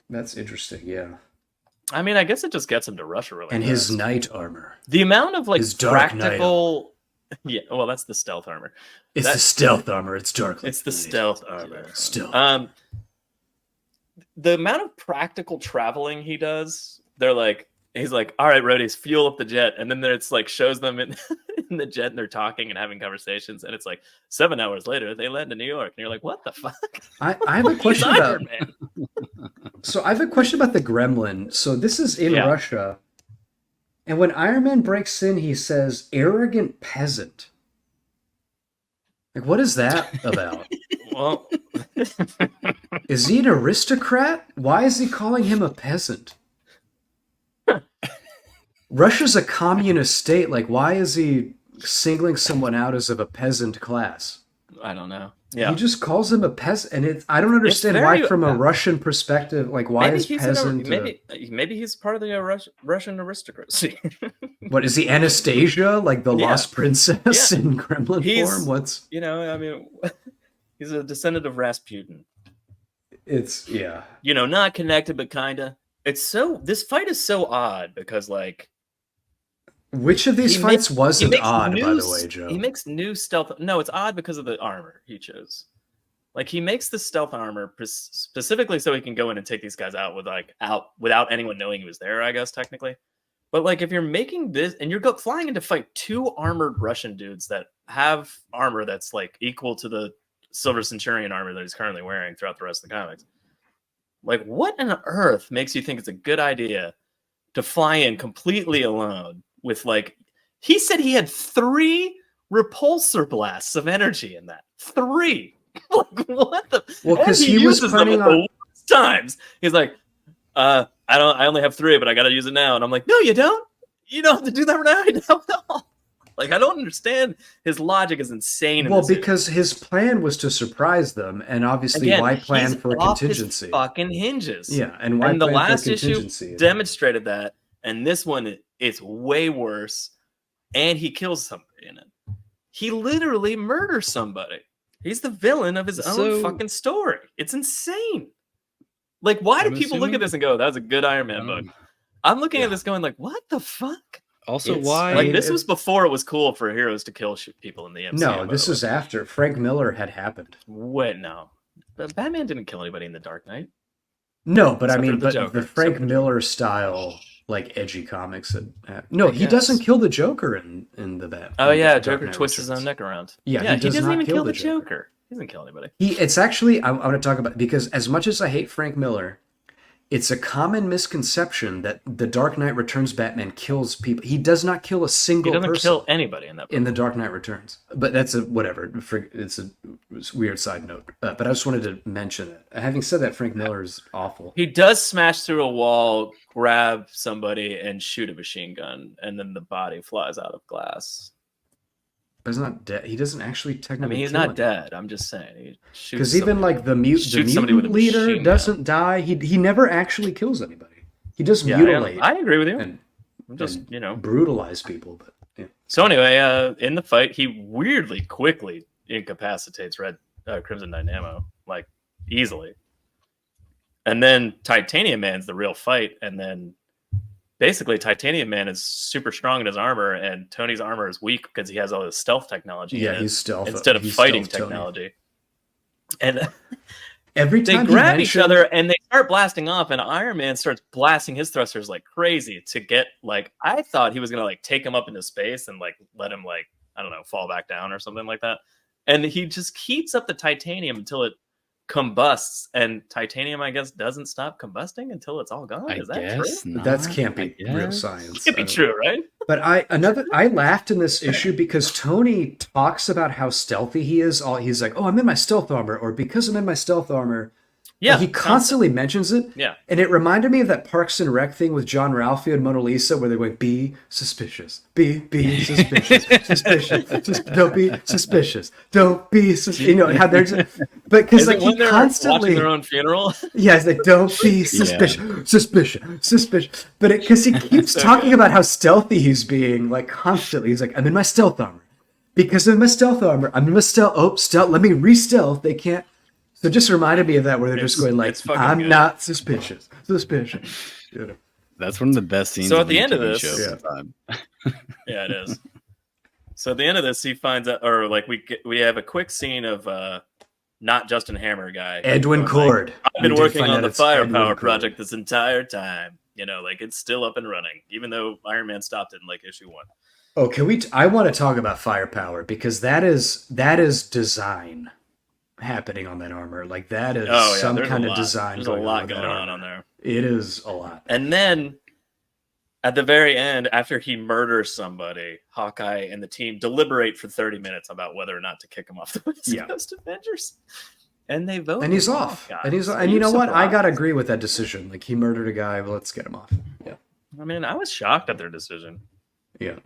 That's interesting. Yeah. I mean, I guess it just gets him to Russia really And fast. his knight armor. The amount of like his dark knight practical... Yeah, well, that's the stealth armor. It's That- the stealth armor. It's dark. It's the stealth armor. Stealth. The amount of practical traveling he does, he's like, all right, Rhodey's fuel up the jet. And then it's like shows them in, in the jet and they're talking and having conversations. And it's like 7 hours later, they land in New York. And you're like, what the fuck? I have a He's question about. Iron Man. So I have a question about the Gremlin. So this is in Yeah. Russia, and when Iron Man breaks in, he says, "Arrogant peasant." Like, what is that about? Well, Is he an aristocrat? Why is he calling him a peasant? Russia's a communist state. Like, why is he singling someone out as of a peasant class. I don't know. Yeah, He just calls him a peasant, and I don't understand why, from a Russian perspective, like why is peasant? Maybe he's part of the Russian aristocracy. What is he, Anastasia, like the Yeah. lost princess Yeah. in Gremlin He's- form? What's I mean, he's a descendant of Rasputin. it's yeah. Not connected, but kinda. This fight is so odd because like Which of these he fights makes- wasn't he makes odd, by new the way, Joe? He makes new stealth. No, it's odd because of the armor he chose. Like he makes the stealth armor specifically so he can go in and take these guys out without anyone knowing he was there, I guess technically. But like if you're making this and you're flying in to fight two armored Russian dudes that have armor that's like equal to the Silver Centurion armor that he's currently wearing throughout the rest of the comics. Like what on earth makes you think it's a good idea to fly in completely alone with like he said he had 3 repulsor blasts of energy in that. 3. Like what the? Well, because and he was uses them planning at on. the worst times. He's like, I only have 3, but I got to use it now. And I'm like, no, you don't. You don't have to do that right now. No. Like I don't understand. His logic is insane. Well, because his plan was to surprise them, and obviously, Again, why plan he's for a off his contingency? fucking hinges. Yeah, and why And the plan last for a issue contingency? demonstrated that, and this one is way worse. And he kills somebody in it. He literally murders somebody. He's the villain of his own fucking story. It's insane. Like, why do people look at this and go, "That was a good Iron Man book"? I'm looking at this going, like, "What the fuck?" Also, It's- why? Like, this was before it was cool for heroes to kill people in the MCU. No, this is after Frank Miller had happened. Wait, no. But Batman didn't kill anybody in the Dark Knight. No, but I Except mean, for the but Joker. the Frank Except for the Miller style, like edgy comics. No, I he guess. doesn't kill the Joker in the Batman. Oh yeah, Dark Joker Knight twists his Returns. own neck around. Yeah, he he does doesn't not even kill kill the the Joker. Joker. He doesn't kill anybody. It's actually I want to talk about because as much as I hate Frank Miller, it's a common misconception that the Dark Knight Returns Batman kills people. He does not kill a He single doesn't person kill anybody in that book. in the Dark Knight Returns. But that's a whatever. It's a weird side note. But I just wanted to mention it. Having said that, Frank Miller is awful. He does smash through a wall, grab somebody, and shoot a machine gun, and then the body flies out of glass. But he's not dead. He doesn't actually I technically. mean, he's kill not anyone. dead. I'm just saying. He shoots Because even somebody. like the Shoots somebody with a mutant leader machine gun. doesn't die. He never actually kills anybody. He does Yeah, mutilate I agree with you. and I'm just, brutalize people. But yeah. So anyway, in the fight, he weirdly quickly incapacitates Crimson Dynamo, like easily. And then Titanium Man's the real fight, and then basically Titanium Man is super strong in his armor, and Tony's armor is weak because he has all this stealth technology. Yeah, in it he's stealth instead of he's fighting stealth Tony. technology. And Every they time grab he each other and they start blasting off, and Iron Man starts blasting his thrusters like crazy to get like I thought he was gonna like take him up into space and like let him like I don't know fall back down or something like that. And he just keeps up the titanium until it combusts, and titanium I guess doesn't stop combusting until it's all gone. Is that true? That can't be I real guess. science. Can't be true, right? But I laughed in this issue because Tony talks about how stealthy he is. He's like, "Oh, I'm in my stealth armor," or "Because I'm in my stealth armor." Yeah, He constantly mentions it. Yeah. And it reminded me of that Parks and Rec thing with John Ralphio and Mona Lisa where they're going, "Be suspicious. Be suspicious. Suspicious. Don't be suspicious. Don't be suspicious." You know, how they're just, but because Is like it when he they're constantly watching their own funeral? yeah, it's like, "Don't be suspicious, suspicious." But because he keeps talking about how stealthy he's being, like constantly. He's like, "I'm in my stealth armor. Because of my stealth armor, I'm in my stealth. Oh, stealth. Let me re-stealth. They can't." So it just reminded me of that, where they're just going like, it's fucking "I'm good. not suspicious." You know. That's one of the best scenes. So at of the any end of TV this- show Yeah. of the time. Yeah, it is. So at the end of this, he finds out, or like we have a quick scene of not Justin Hammer guy, Edwin going, like, Cord. I've been We did working find on out the it's Edwin Firepower Cord. project this entire time. You know, like it's still up and running, even though Iron Man stopped it in like issue 1. Oh, can we? I want to talk about Firepower because that is design happening on that armor. Like that is some there's kind a of lot. design. There's a lot with going that on armor. there. It is a lot. And then at the very end, after he murders somebody, Hawkeye and the team deliberate for 30 minutes about whether or not to kick him off the West Coast Avengers. And they vote. And he's him off. guys. And he's Are and you know what? I surprised? gotta agree with that decision. Like he murdered a guy. Well, let's get him off. Yeah. I mean, I was shocked at their decision. Yeah.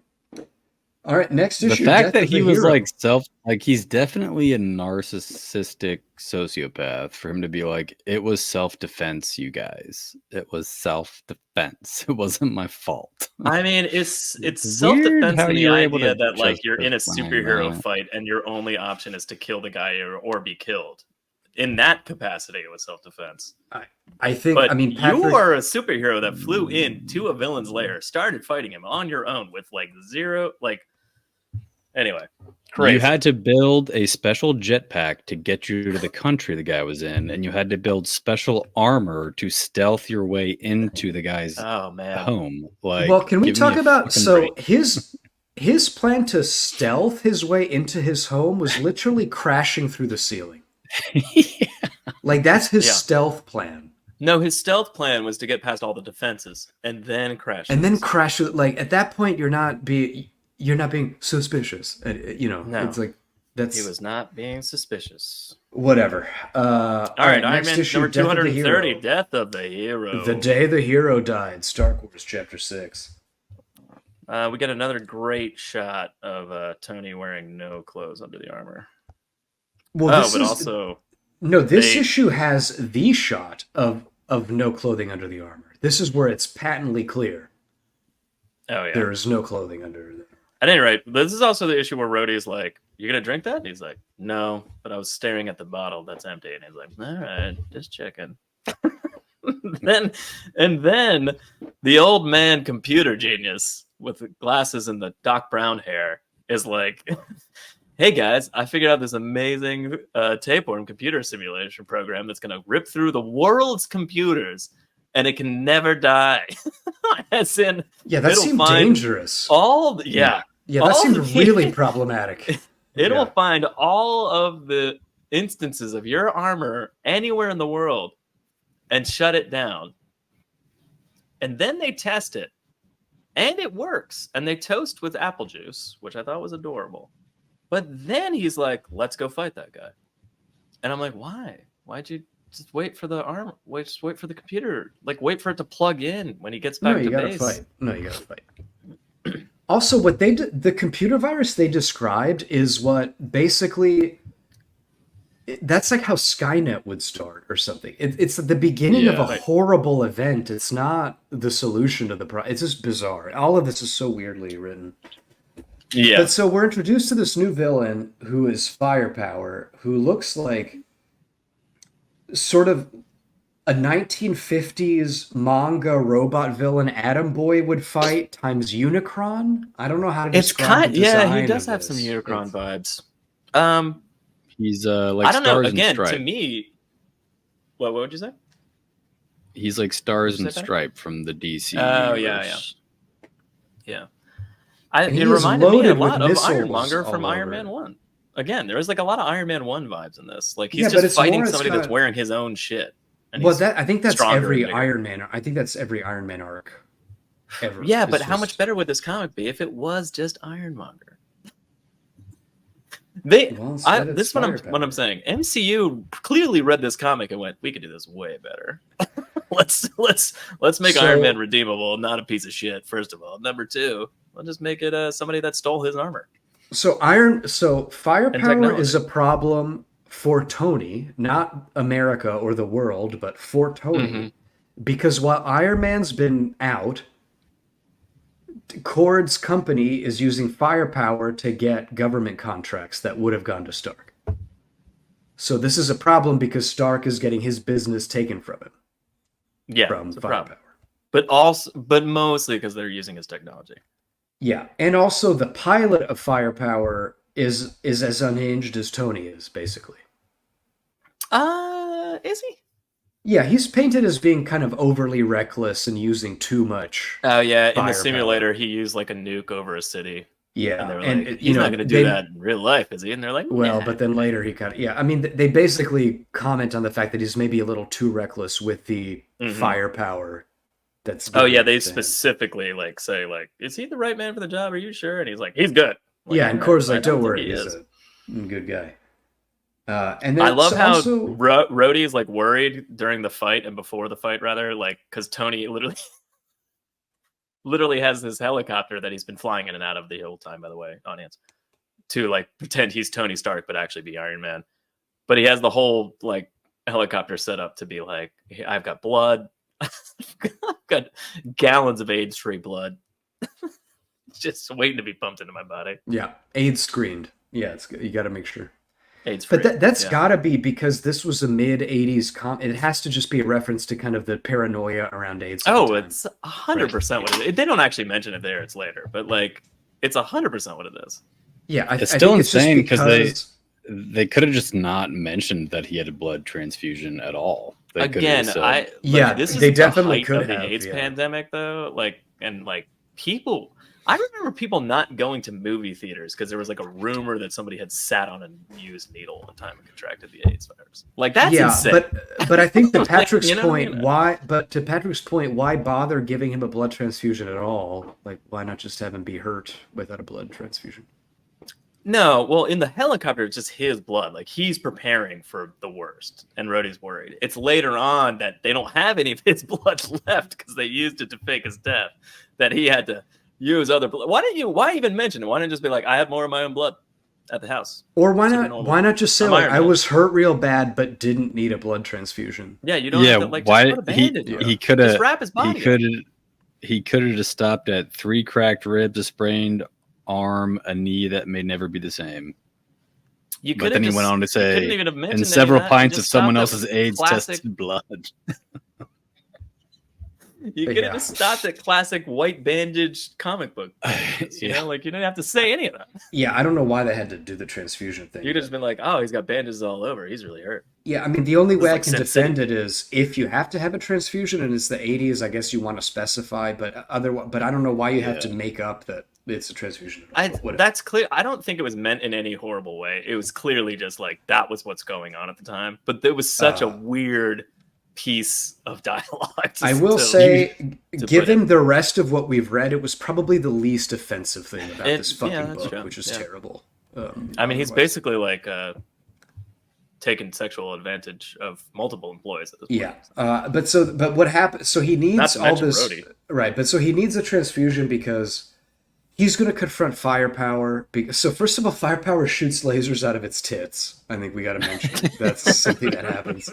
All right, next The issue. fact Death that of he the was Hero. he's definitely a narcissistic sociopath for him to be like, it was self-defense, you guys. It was self-defense. It wasn't my fault. I mean, it's Weird self-defense how in the you're able idea to that like you're in a justify superhero that. fight and your only option is to kill the guy or be killed. In that capacity, it was self-defense. I think. But I mean, you Patrick. are a superhero that flew into a villain's lair, started fighting him on your own with like zero, like. Anyway, crazy. You had to build a special jetpack to get you to the country the guy was in, and you had to build special armor to stealth your way into the guy's home. Like, well, can we give me talk a about fucking break. his plan to stealth his way into his home was literally crashing through the ceiling. Yeah. Like that's his stealth plan. No, his stealth plan was to get past all the defenses and then crash. And then crash. Like at that point, you're not being suspicious. It's like that's. He was not being suspicious. Whatever. All right, Iron next Man issue, number 230, Death Death of the Hero. The day the hero died. Star Wars Chapter 6. We get another great shot of Tony wearing no clothes under the armor. Well, this issue has the shot of no clothing under the armor. This is where it's patently clear. Oh yeah, there is no clothing under there. At any rate, this is also the issue where Rhodey's like, "You gonna drink that?" And he's like, "No," but I was staring at the bottle that's empty, and he's like, "All right, just checking." then the old man computer genius with the glasses and the Doc Brown hair is like, "Hey guys, I figured out this amazing tapeworm computer simulation program that's going to rip through the world's computers and it can never die." As in, that seemed dangerous. That seemed really problematic. It'll find all of the instances of your armor anywhere in the world and shut it down. And then they test it. And it works. And they toast with apple juice, which I thought was adorable. But then he's like, "Let's go fight that guy." And I'm like, why? Why'd you just wait for the armor? Just wait for the computer. Like, wait for it to plug in when he gets back to base. You gotta fight. Also, what the computer virus they described is what basically... That's like how Skynet would start or something. It's the beginning of a horrible event. It's not the solution to the problem. It's just bizarre. All of this is so weirdly written. Yeah. But so we're introduced to this new villain who is Firepower, who looks like sort of a 1950s manga robot villain Atom Boy would fight times Unicron. I don't know how to describe the design. He does have some Unicron vibes. He's like I don't know. Stars Again, and Stripe. to me, what would you say? He's like Stars and Stripe from the DC. Oh universe. yeah. It reminded me a lot of missiles Ironmonger from all Iron over. Man 1. Again, there was like a lot of Iron Man 1 vibes in this. Like he's Yeah, but just it's fighting more, somebody it's that's got- wearing his own shit. And Well, he's I think that's stronger every and bigger. Iron Man. I think that's every Iron Man arc ever. Yeah, It's but how just- much better would this comic be if it was just Ironmonger? instead This it's is what Firepower. I'm saying. MCU clearly read this comic and went, "We could do this way better. let's make So- Iron Man redeemable, not a piece of shit." First of all, number two, let's just make it somebody that stole his armor. So Firepower technology. is a problem for Tony, not America or the world, but for Tony. Mhm. Because while Iron Man's been out, Cord's company is using Firepower to get government contracts that would have gone to Stark. So this is a problem because Stark is getting his business taken from him. Yeah, From it's a Firepower. problem. But mostly because they're using his technology. Yeah, and also the pilot of Firepower is as unhinged as Tony is, basically. Is he? Yeah, he's painted as being kind of overly reckless and using too much. Oh yeah, in Firepower. the simulator, he used like a nuke over a city. Yeah, And they were and like, "He's not going to do that in real life, is he?" And they're like, Well, "Nah." but then later he kind of I mean, they basically comment on the fact that he's maybe a little too reckless with the firepower. That's Oh yeah, given they to him. specifically like say like, "Is he the right man for the job? Are you sure?" And he's like, "He's good." Like, Yeah, and "All Cord's right, like, I "Don't think worry, he he's is." a good guy." And then I love how also, Rhodey is like worried during the fight and before the fight, rather, like because Tony literally has this helicopter that he's been flying in and out of the whole time, by the way, audience, to like pretend he's Tony Stark, but actually be Iron Man. But he has the whole like helicopter set up to be like, I've got blood. I've got gallons of AIDS-free blood. Just waiting to be pumped into my body. Yeah, AIDS screened. Yeah, you got to make sure. AIDS-free. But that's got to be because this was a mid-'80s it has to just be a reference to kind of the paranoia around AIDS. Oh, it's 100% what it is. They don't actually mention it there. It's later. But like, it's 100% what it is. Yeah, it's still insane because they could have just not mentioned that he had a blood transfusion at all. They this is they definitely could have the AIDS pandemic though. Like, and like people, I remember people not going to movie theaters because there was like a rumor that somebody had sat on a used needle at the time and contracted the AIDS virus. Like that's insane. But I think to Patrick's like, point, why bother giving him a blood transfusion at all? Like, why not just have him be hurt without a blood transfusion? No, well, in the helicopter, it's just his blood. Like, he's preparing for the worst, and Rhodey's worried. It's later on that they don't have any of his blood left because they used it to fake his death, that he had to use other blood. Why even mention it? Why not just be like, I have more of my own blood at the house? Or why not just say, like, I was hurt real bad, but didn't need a blood transfusion? Yeah, you don't have to, like, just put a bandage. He could have, wrap his body. He could have just stopped at 3 cracked ribs, a sprained arm, a knee that may never be the same. But then he went on to say, and several pints of someone else's AIDS tested blood. You could have just stopped at classic white bandage comic book. You know, like you didn't have to say any of that. Yeah, I don't know why they had to do the transfusion thing. You'd just been like, oh, he's got bandages all over. He's really hurt. Yeah, I mean, the only way I can defend it is if you have to have a transfusion and it's the 80s, I guess you want to specify, but I don't know why you have to make up that it's a transfusion. That's clear. I don't think it was meant in any horrible way. It was clearly just like that was what's going on at the time. But there was such a weird piece of dialogue. I will say, given the rest of what we've read, it was probably the least offensive thing about this fucking book, which is terrible. I mean, he's basically like taking sexual advantage of multiple employees at this point. Yeah, but what happened? So he needs all this, right? But so he needs a transfusion because he's going to confront Firepower. So first of all, Firepower shoots lasers out of its tits. I think we got to mention that's something that happens.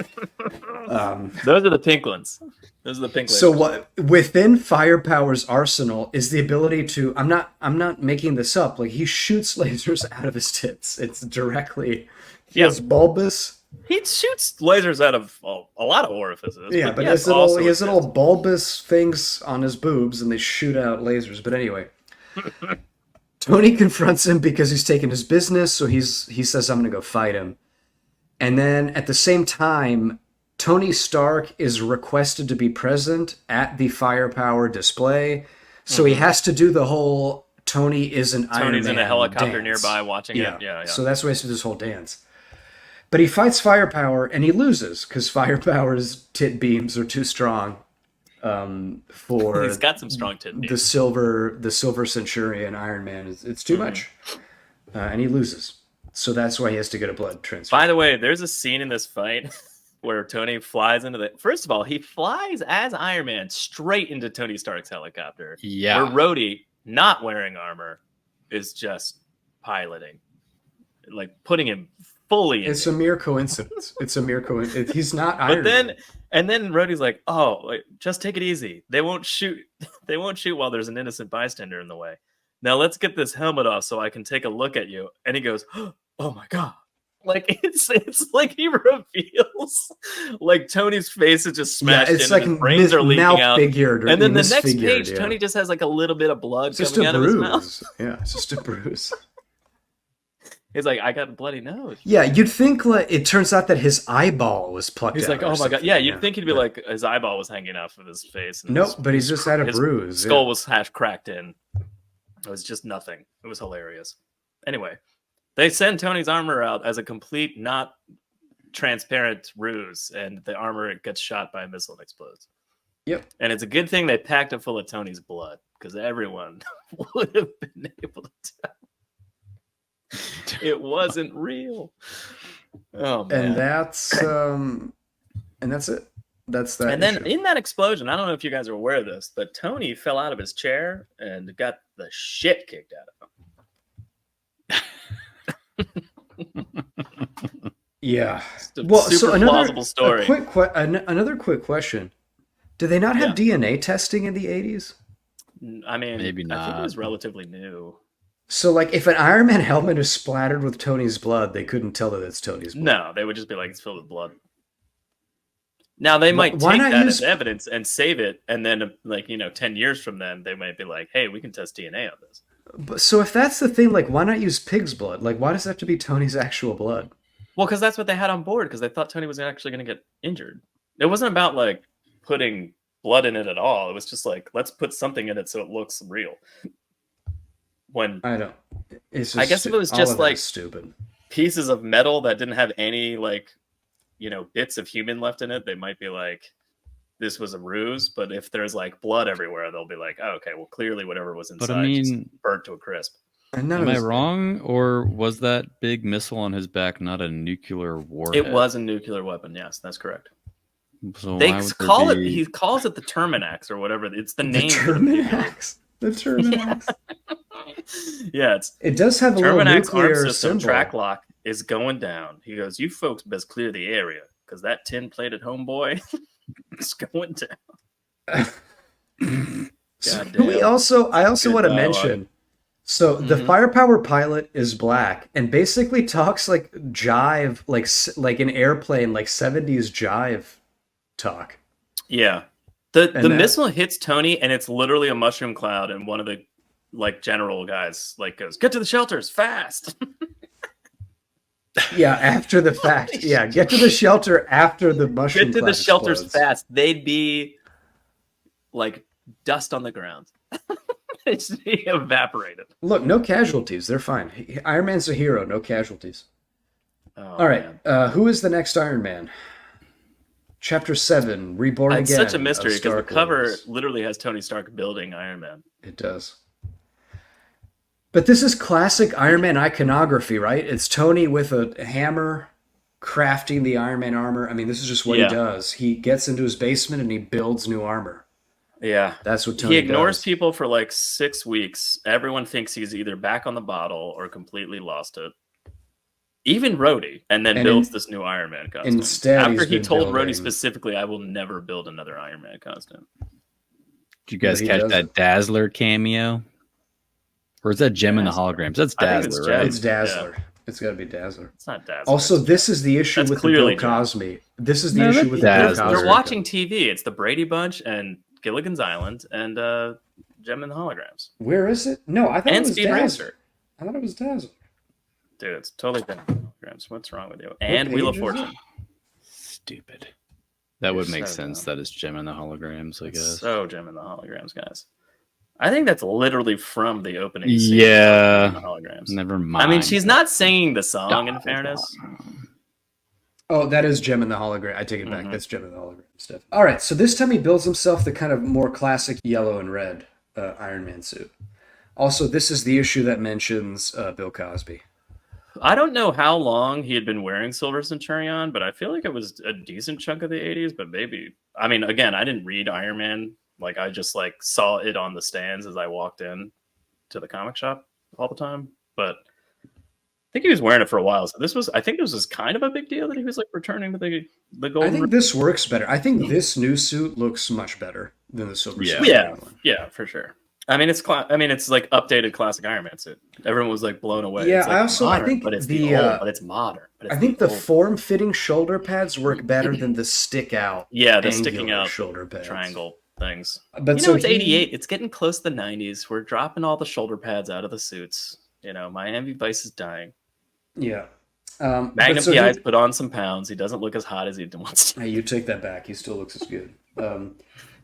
Those are the pink ones. Those are the pink lasers. So what within Firepower's arsenal is the ability to? I'm not making this up. Like he shoots lasers out of his tits. It's directly. He has bulbous. He shoots lasers out of a lot of orifices. Yeah, but he has little bulbous things on his boobs, and they shoot out lasers. But anyway. Tony confronts him because he's taken his business, so he says, I'm going to go fight him. And then at the same time, Tony Stark is requested to be present at the Firepower display, so he has to do the whole Tony is an Iron Man Tony's in a helicopter dance. nearby watching it. Yeah. So that's why he has to do this whole dance. But he fights Firepower, and he loses, because Firepower's tit beams are too strong. For he's got some strong tit beams. The Silver Centurion Iron Man it's too much, and he loses. So that's why he has to get a blood transfusion. By the way, there's a scene in this fight where Tony flies into the. First of all, he flies as Iron Man straight into Tony Stark's helicopter. Yeah, where Rhodey, not wearing armor, is just piloting, like putting him fully. It's a mere coincidence. He's not Iron Man. And then Rhodey's like, "Oh, just take it easy. They won't shoot. They won't shoot while there's an innocent bystander in the way. Now let's get this helmet off so I can take a look at you." And he goes, "Oh my god!" Like it's like he reveals like Tony's face is just smashed in, like and his brains are leaking out. And then the next page, Tony just has like a little bit of blood coming out of his mouth. Yeah, it's just a bruise. He's like, I got a bloody nose. Yeah, you'd think like it turns out that his eyeball was plucked out. He's like, oh my god. Yeah, you'd think he'd be like his eyeball was hanging off of his face. Nope, but he's just had a bruise. His skull was cracked in. It was just nothing. It was hilarious. Anyway, they send Tony's armor out as a complete, not transparent ruse, and the armor gets shot by a missile and explodes. Yep. And it's a good thing they packed it full of Tony's blood, because everyone would have been able to tell. It wasn't real. Oh man. And that's it. That's that. And then issue. in that explosion, I don't know if you guys are aware of this, but Tony fell out of his chair and got the shit kicked out of him. Yeah. It's a Well, super so another plausible story. another quick question. Do they not have DNA testing in the 80s? I mean, Maybe I think not. it was relatively new. So, like, if an Iron Man helmet is splattered with Tony's blood, they couldn't tell that it's Tony's blood. No, they would just be like, it's filled with blood. Now they might Why take not that use- as evidence and save it, and then 10 years from then, they might be like, hey, we can test DNA on this. But, so if that's the thing, like, why not use pig's blood? Like, why does it have to be Tony's actual blood? Well, because that's what they had on board, because they thought Tony was actually going to get injured. It wasn't about like putting blood in it at all. It was just like, let's put something in it so it looks real. When I don't. It's just I guess if it was all just of it like is stupid. pieces of metal that didn't have any bits of human left in it, they might be like, this was a ruse. But if there's like blood everywhere, they'll be like, oh, okay, well, clearly whatever was inside But I mean, just burnt to a crisp. And none am of I this- wrong, or was that big missile on his back not a nuclear warhead? It was a nuclear weapon. Yes, that's correct. So They why would there call it. be- He calls it the Terminax or whatever. It's the The name. for the nuclear- Terminax. The Terminax. Yeah, it's It does have a little Terminax arm nuclear system symbol. track lock is going down. He goes, you folks best clear the area because that tin-plated homeboy is going down. So Goddamn. I also Good want to dialogue. mention. So the Mhm. firepower pilot is black and basically talks like jive, like an airplane, like 70s jive talk. Yeah. The And that- missile hits Tony and it's literally a mushroom cloud, and one of the general guys goes, get to the shelters fast. Yeah, after the fact. Yeah, get to the shelter after the mushroom Get to the cloud shelters explodes. fast. They'd be like dust on the ground. It's be evaporated. Look, no casualties. They're fine. Iron Man's a hero. No casualties. Oh, All right. man. Who is the next Iron Man? Chapter 7, Reborn It's Again. such a mystery of because the Stark cover Wars. literally has Tony Stark building Iron Man. It does. But this is classic Iron Man iconography, right? It's Tony with a hammer crafting the Iron Man armor. I mean, this is just what Yeah. he does. He gets into his basement and he builds new armor. Yeah. That's what Tony He ignores does. people for like 6 weeks. Everyone thinks he's either back on the bottle or completely lost it. Even Rhodey, and then And builds this new Iron Man costume. instead, After he's he been told building- Rhodey specifically, I will never build another Iron Man costume. Did you guys he catch does that it. Dazzler cameo? Or is that Gem in the holograms? That's I think it's Dazzler, Gem. right? It's Dazzler. It's got to be Dazzler. It's not Dazzler. Also, it's this is the issue That's with the Bill clearly Jim. Cosby. This is the No, issue that's with the Bill Dazzler. Cosby. They're watching TV. It's the Brady Bunch and Gilligan's Island and Gem and the Holograms. Where is it? No, I thought it And was Speed Dazzler. Racer. I thought it was Dazzler. Dude, it's totally Gem and the Holograms. What's wrong with you? And Wheel of page is it? Fortune. Stupid. That would You're make so sense. dumb. That is Gem in the holograms, I guess. So Gem and the Holograms, guys. I think that's literally from the opening scene. Yeah. Of Gem and the Holograms. Never mind. I mean, she's not singing the song, in fairness. Oh, that is Gem in the hologram. I take it back. Mhm. That's Gem in the hologram stuff. All right, so this time he builds himself the kind of more classic yellow and red Iron Man suit. Also, this is the issue that mentions Bill Cosby. I don't know how long he had been wearing Silver Centurion, but I feel like it was a decent chunk of the 80s, but maybe. I mean, again, I didn't read Iron Man. Like, I just saw it on the stands as I walked in to the comic shop all the time. But I think he was wearing it for a while. So I think this was kind of a big deal that he was returning to the I golden. think this works better. I think this new suit looks much better than the Silver Yeah. Centurion one. Yeah, for sure. I mean, it's updated classic Iron Man suit. Everyone was blown away. Yeah, It's, I also- I think but it's the, old, but it's modern. But it's I think the old form-fitting shoulder pads work better than the stick-out, Yeah, the sticking angular out shoulder pads. triangle things. But It's so 88. It's getting close to the 90s. We're dropping all the shoulder pads out of the suits. Miami Vice is dying. Yeah. Magnum so PI's put on some pounds. He doesn't look as hot as he wants to. Hey, you take that back. He still looks as good.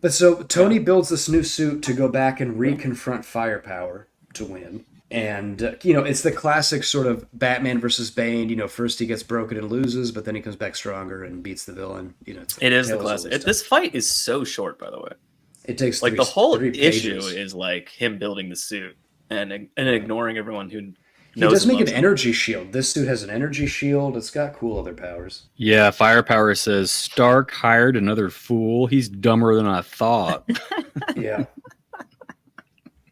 But so Tony builds this new suit to go back and reconfront Firepower to win. And, it's the classic sort of Batman versus Bane. First he gets broken and loses, but then he comes back stronger and beats the villain. It is the classic. This fight is so short, by the way. It takes The whole three issue pages. is him building the suit and ignoring everyone who He does make an energy shield. This suit has an energy shield. It's got cool other powers. Yeah, Firepower says Stark hired another fool. He's dumber than I thought. Yeah.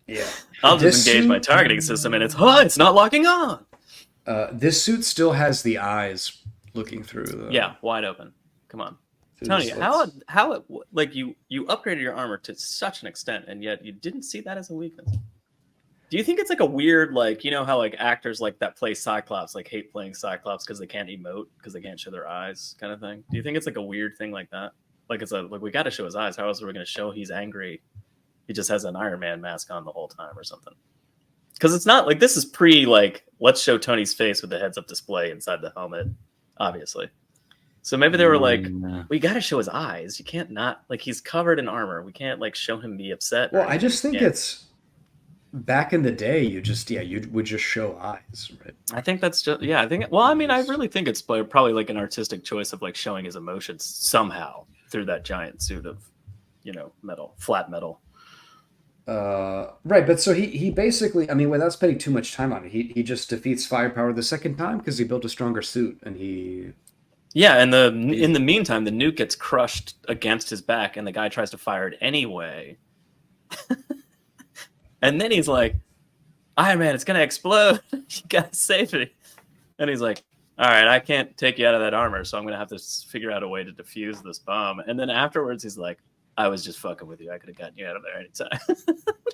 Yeah. I'll disengage my targeting system, and it's not locking on. This suit still has the eyes looking through. Yeah, wide open. Come on, Tony. How like you upgraded your armor to such an extent, and yet you didn't see that as a weakness? Do you think it's like a weird, like, you know how like actors like that play Cyclops like hate playing Cyclops because they can't emote because they can't show their eyes, kind of thing? Do you think it's like a weird thing like that? Like it's like we got to show his eyes. How else are we going to show he's angry? He just has an Iron Man mask on the whole time or something. Because it's not like this is like let's show Tony's face with the heads up display inside the helmet, obviously. So maybe they were like, we got to show his eyes. You can't not, like, he's covered in armor. We can't like show him be upset. Well, I just think it's back in the day. You would just show eyes, right? I think that's just I think. Well, I mean, I really think it's probably like an artistic choice of like showing his emotions somehow through that giant suit of, metal, flat metal. Right, but so he basically, I mean, without spending too much time on it, he just defeats Firepower the second time because he built a stronger suit, and he... Yeah, and in the meantime, the nuke gets crushed against his back, and the guy tries to fire it anyway. And then he's like, Iron Man, it's going to explode. You got to save me. And he's like, all right, I can't take you out of that armor, so I'm going to have to figure out a way to defuse this bomb. And then afterwards, he's like, I was just fucking with you. I could have gotten you out of there anytime.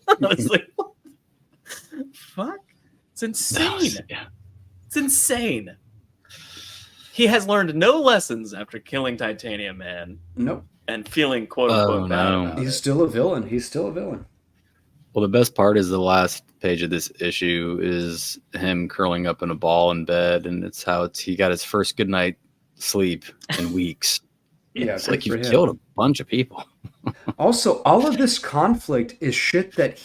I was like, what the fuck? It's insane. It's insane. He has learned no lessons after killing Titanium Man. Nope. And feeling quote unquote bad about He's still a villain. He's still a villain. Well, the best part is the last page of this issue is him curling up in a ball in bed, and it's how he got his first good night sleep in weeks. Yeah, it's like you've killed a bunch of people. Also, all of this conflict is shit that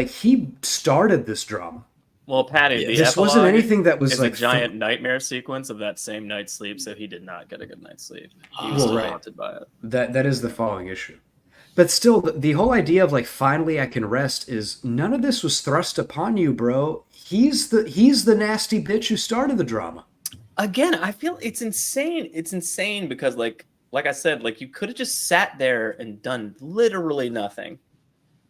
he started this drama. Well, Patty, the this wasn't anything that was like a giant nightmare sequence of that same night's sleep, so he did not get a good night's sleep. He was haunted by it. That is the following issue. But still, the whole idea of like finally I can rest is none of this was thrust upon you, bro. He's the nasty bitch who started the drama. Again, I feel it's insane. It's insane because like I said, like you could have just sat there and done literally nothing,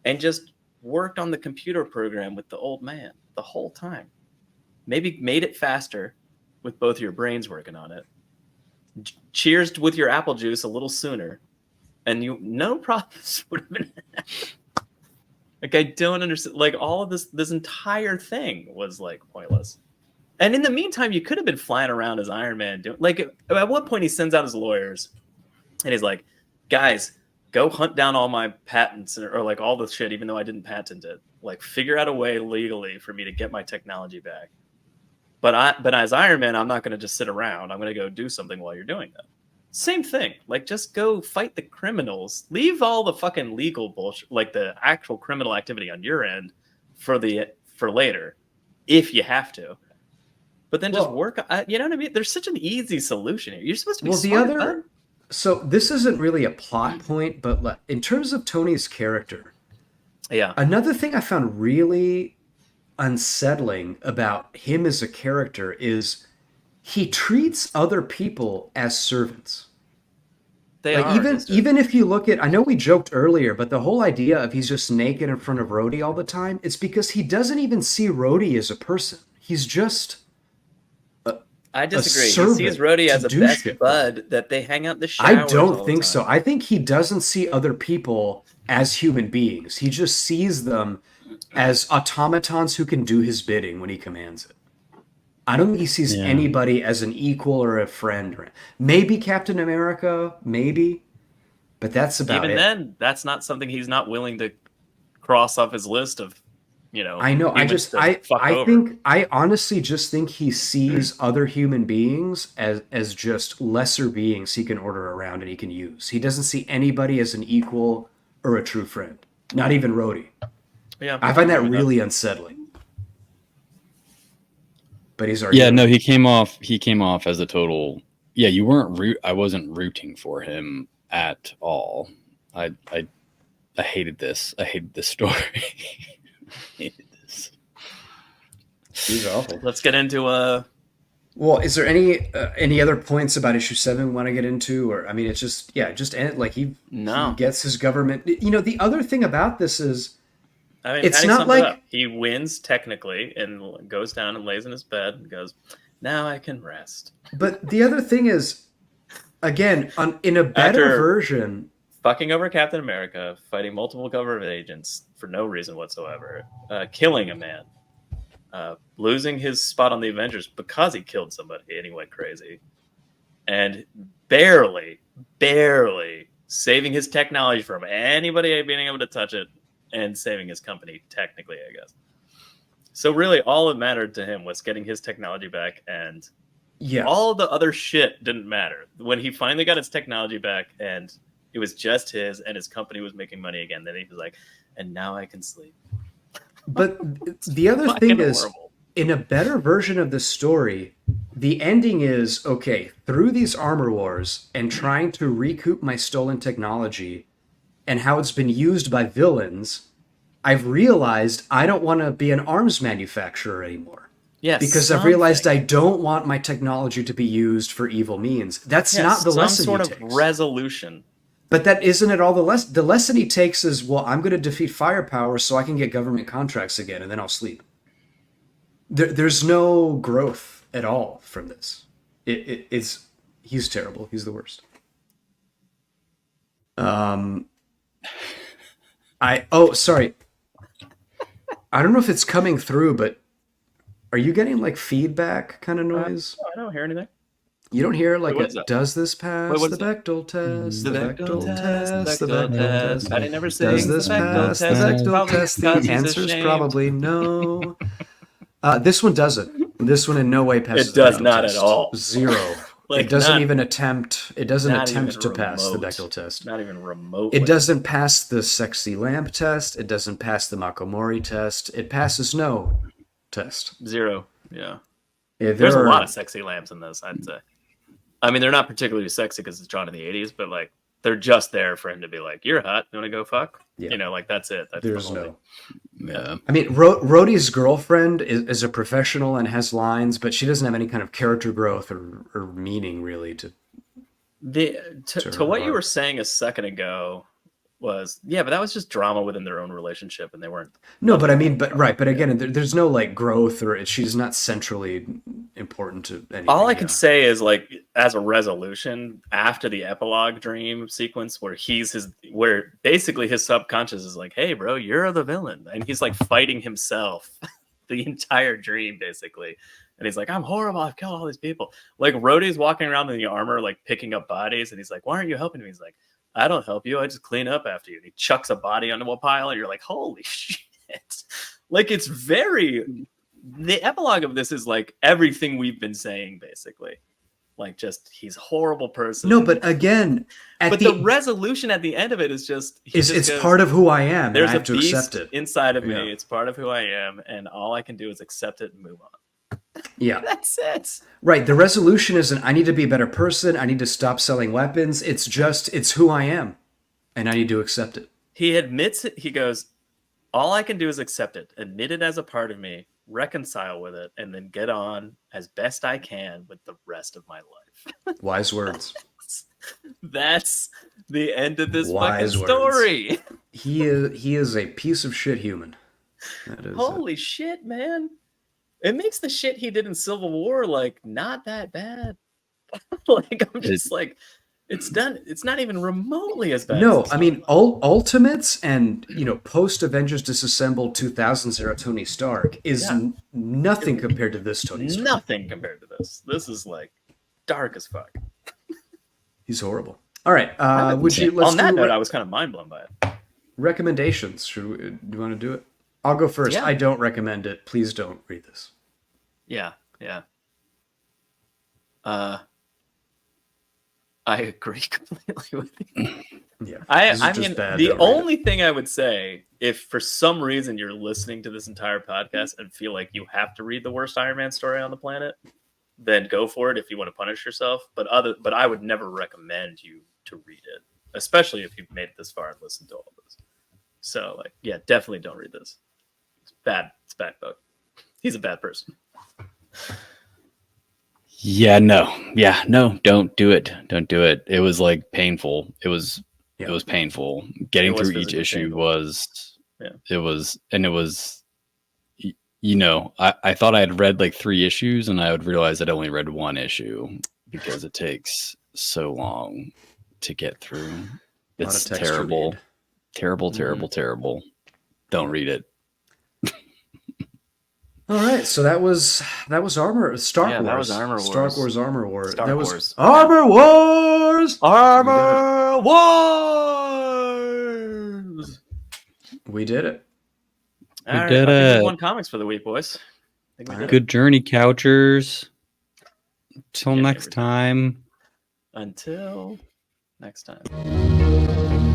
and just worked on the computer program with the old man the whole time. Maybe made it faster with both your brains working on it. Cheers with your apple juice a little sooner. And no problems would have been. Like, I don't understand. Like, all of this entire thing was like pointless. And in the meantime, you could have been flying around as Iron Man doing. Like, at one point, he sends out his lawyers, and he's like, "Guys, go hunt down all my patents or like all the shit, even though I didn't patent it. Like, figure out a way legally for me to get my technology back. But as Iron Man, I'm not going to just sit around. I'm going to go do something while you're doing that." Same thing. Like, just go fight the criminals. Leave all the fucking legal bullshit, like the actual criminal activity on your end for later, if you have to. But then just work. You know what I mean? There's such an easy solution here. You're supposed to be smart. So this isn't really a plot point, but in terms of Tony's character, another thing I found really unsettling about him as a character is he treats other people as servants. Even if you look at, I know we joked earlier, but the whole idea of he's just naked in front of Rhodey all the time, it's because he doesn't even see Rhodey as a person. He's just I disagree. He sees Rhodey as a best bud that they hang out in the showers. I don't think so. I think he doesn't see other people as human beings. He just sees them as automatons who can do his bidding when he commands it. I don't think he sees anybody as an equal or a friend. Maybe Captain America, maybe, but that's about it. Even then, that's not something he's not willing to cross off his list of, I know. I honestly just think he sees other human beings as just lesser beings he can order around and he can use. He doesn't see anybody as an equal or a true friend. Not even Rhodey. Yeah, I find that really unsettling. But he's he came off as a total. Yeah, you weren't. I wasn't rooting for him at all. I hated this. I hated this story. I hated this. He's awful. Let's get into Well, is there any other points about issue 7 we want to get into? Or I mean, it's just end like he No. gets his government. You know, the other thing about this is I mean, it's Patty not summed it like up. He wins technically and goes down and lays in his bed and goes, "Now I can rest." But the other thing is, again, in a better After version, fucking over Captain America, fighting multiple government agents for no reason whatsoever, killing a man, losing his spot on the Avengers because he killed somebody and he went crazy, and barely saving his technology from anybody being able to touch it and saving his company, technically, I guess. So really, all that mattered to him was getting his technology back, and yeah, all the other shit didn't matter. When he finally got his technology back and it was just his and his company was making money again, then he was like, and now I can sleep. But the other thing Fucking is, horrible. in a better version of the story, the ending is, okay, through these armor wars and trying to recoup my stolen technology and how it's been used by villains, I've realized I don't want to be an arms manufacturer anymore. Yes, because I've realized I don't want my technology to be used for evil means. That's not the lesson some he sort of takes. resolution. But that isn't at all the lesson. The lesson he takes is, well, I'm going to defeat firepower so I can get government contracts again, and then I'll sleep. There's no growth at all from this. He's terrible. He's the worst. Sorry. I don't know if it's coming through, but are you getting like feedback kind of noise? No, I don't hear anything. You don't hear like what is that? does this pass what the is that? Bechdel test? The Bechdel test, the Bechdel test. Patty never Does sings this the Bechdel pass the test. Bechdel Probably test? because The he's answer's ashamed. probably no. This one doesn't. This one in no way passes. It does the Bechdel not test. at all. Zero. Like, it doesn't not- even attempt. It doesn't not attempt even to pass the remote. Bechdel test. Not even remotely. It doesn't pass the sexy lamp test. It doesn't pass the Makomori test. It passes no test. Zero. Yeah. Yeah, There's a lot of sexy lamps in this, I'd say. I mean, they're not particularly sexy because it's drawn in the 80s, but like they're just there for him to be like, "You're hot. You want to go fuck?" Yeah. You know, like that's it. That's There's the whole no. thing. Yeah. I mean, Rhodey's girlfriend is a professional and has lines, but she doesn't have any kind of character growth or meaning really to. To what you were saying a second ago was, yeah, but that was just drama within their own relationship, and they weren't. No, but I mean, but again, there's no like growth, or she's not centrally important to anything. All I can say is like, as a resolution after the epilogue dream sequence, where basically his subconscious is like, "Hey, bro, you're the villain," and he's like fighting himself the entire dream basically. And he's like, "I'm horrible. I've killed all these people." Like Rhodey's walking around in the armor, like picking up bodies, and he's like, "Why aren't you helping me?" He's like, "I don't help you. I just clean up after you." And he chucks a body onto a pile, and you're like, "Holy shit!" Like it's very. The epilogue of this is like everything we've been saying, basically. Like just he's a horrible person. No, but again, the resolution at the end of it is just it's part of who I am. There's and I have a to beast accept it inside of me. Yeah. It's part of who I am, and all I can do is accept it and move on. Yeah, That's it. Right. The resolution isn't I need to be a better person. I need to stop selling weapons. It's just it's who I am, and I need to accept it. He admits it. He goes, "All I can do is accept it, admit it as a part of me, reconcile with it, and then get on as best I can with the rest of my life." Wise words. That's the end of this Wise fucking story. He is a piece of shit human. That is Holy shit, man. It makes the shit he did in Civil War like not that bad. Like I'm just like it's done. It's not even remotely as bad. No, as I mean Ultimates and post Avengers Disassembled 2000 era Tony Stark is nothing compared to this Tony Stark. Nothing compared to this. This is like dark as fuck. He's horrible. All right, let's on that do note, I was kind of mind blown by it. recommendations. Do you want to do it? I'll go first. Yeah. I don't recommend it. Please don't read this. Yeah. I agree completely with you. Yeah, I mean, the only thing I would say, if for some reason you're listening to this entire podcast and feel like you have to read the worst Iron Man story on the planet, then go for it if you want to punish yourself. But I would never recommend you to read it, especially if you've made it this far and listened to all of this. So, like, yeah, definitely don't read this. It's bad. It's bad book. He's a bad person. Yeah, no. Don't do it. Don't do it. It was like painful. It was painful. Getting It was through each physically issue painful. was Yeah. it was I thought I had read like 3 issues and I would realize I'd only read 1 issue because it takes so long to get through. A lot It's of text to terrible. read. Terrible. Don't read it. All right, so that was Star Wars. That was Armor Star Wars. Wars Armor Wars. Star That was Wars. Armor Wars. Armor Wars. We did it. All right, did I think it. we won comics for the week, boys. I think we did it. Good journey, Couchers. Till Yeah, next every time. Until next time.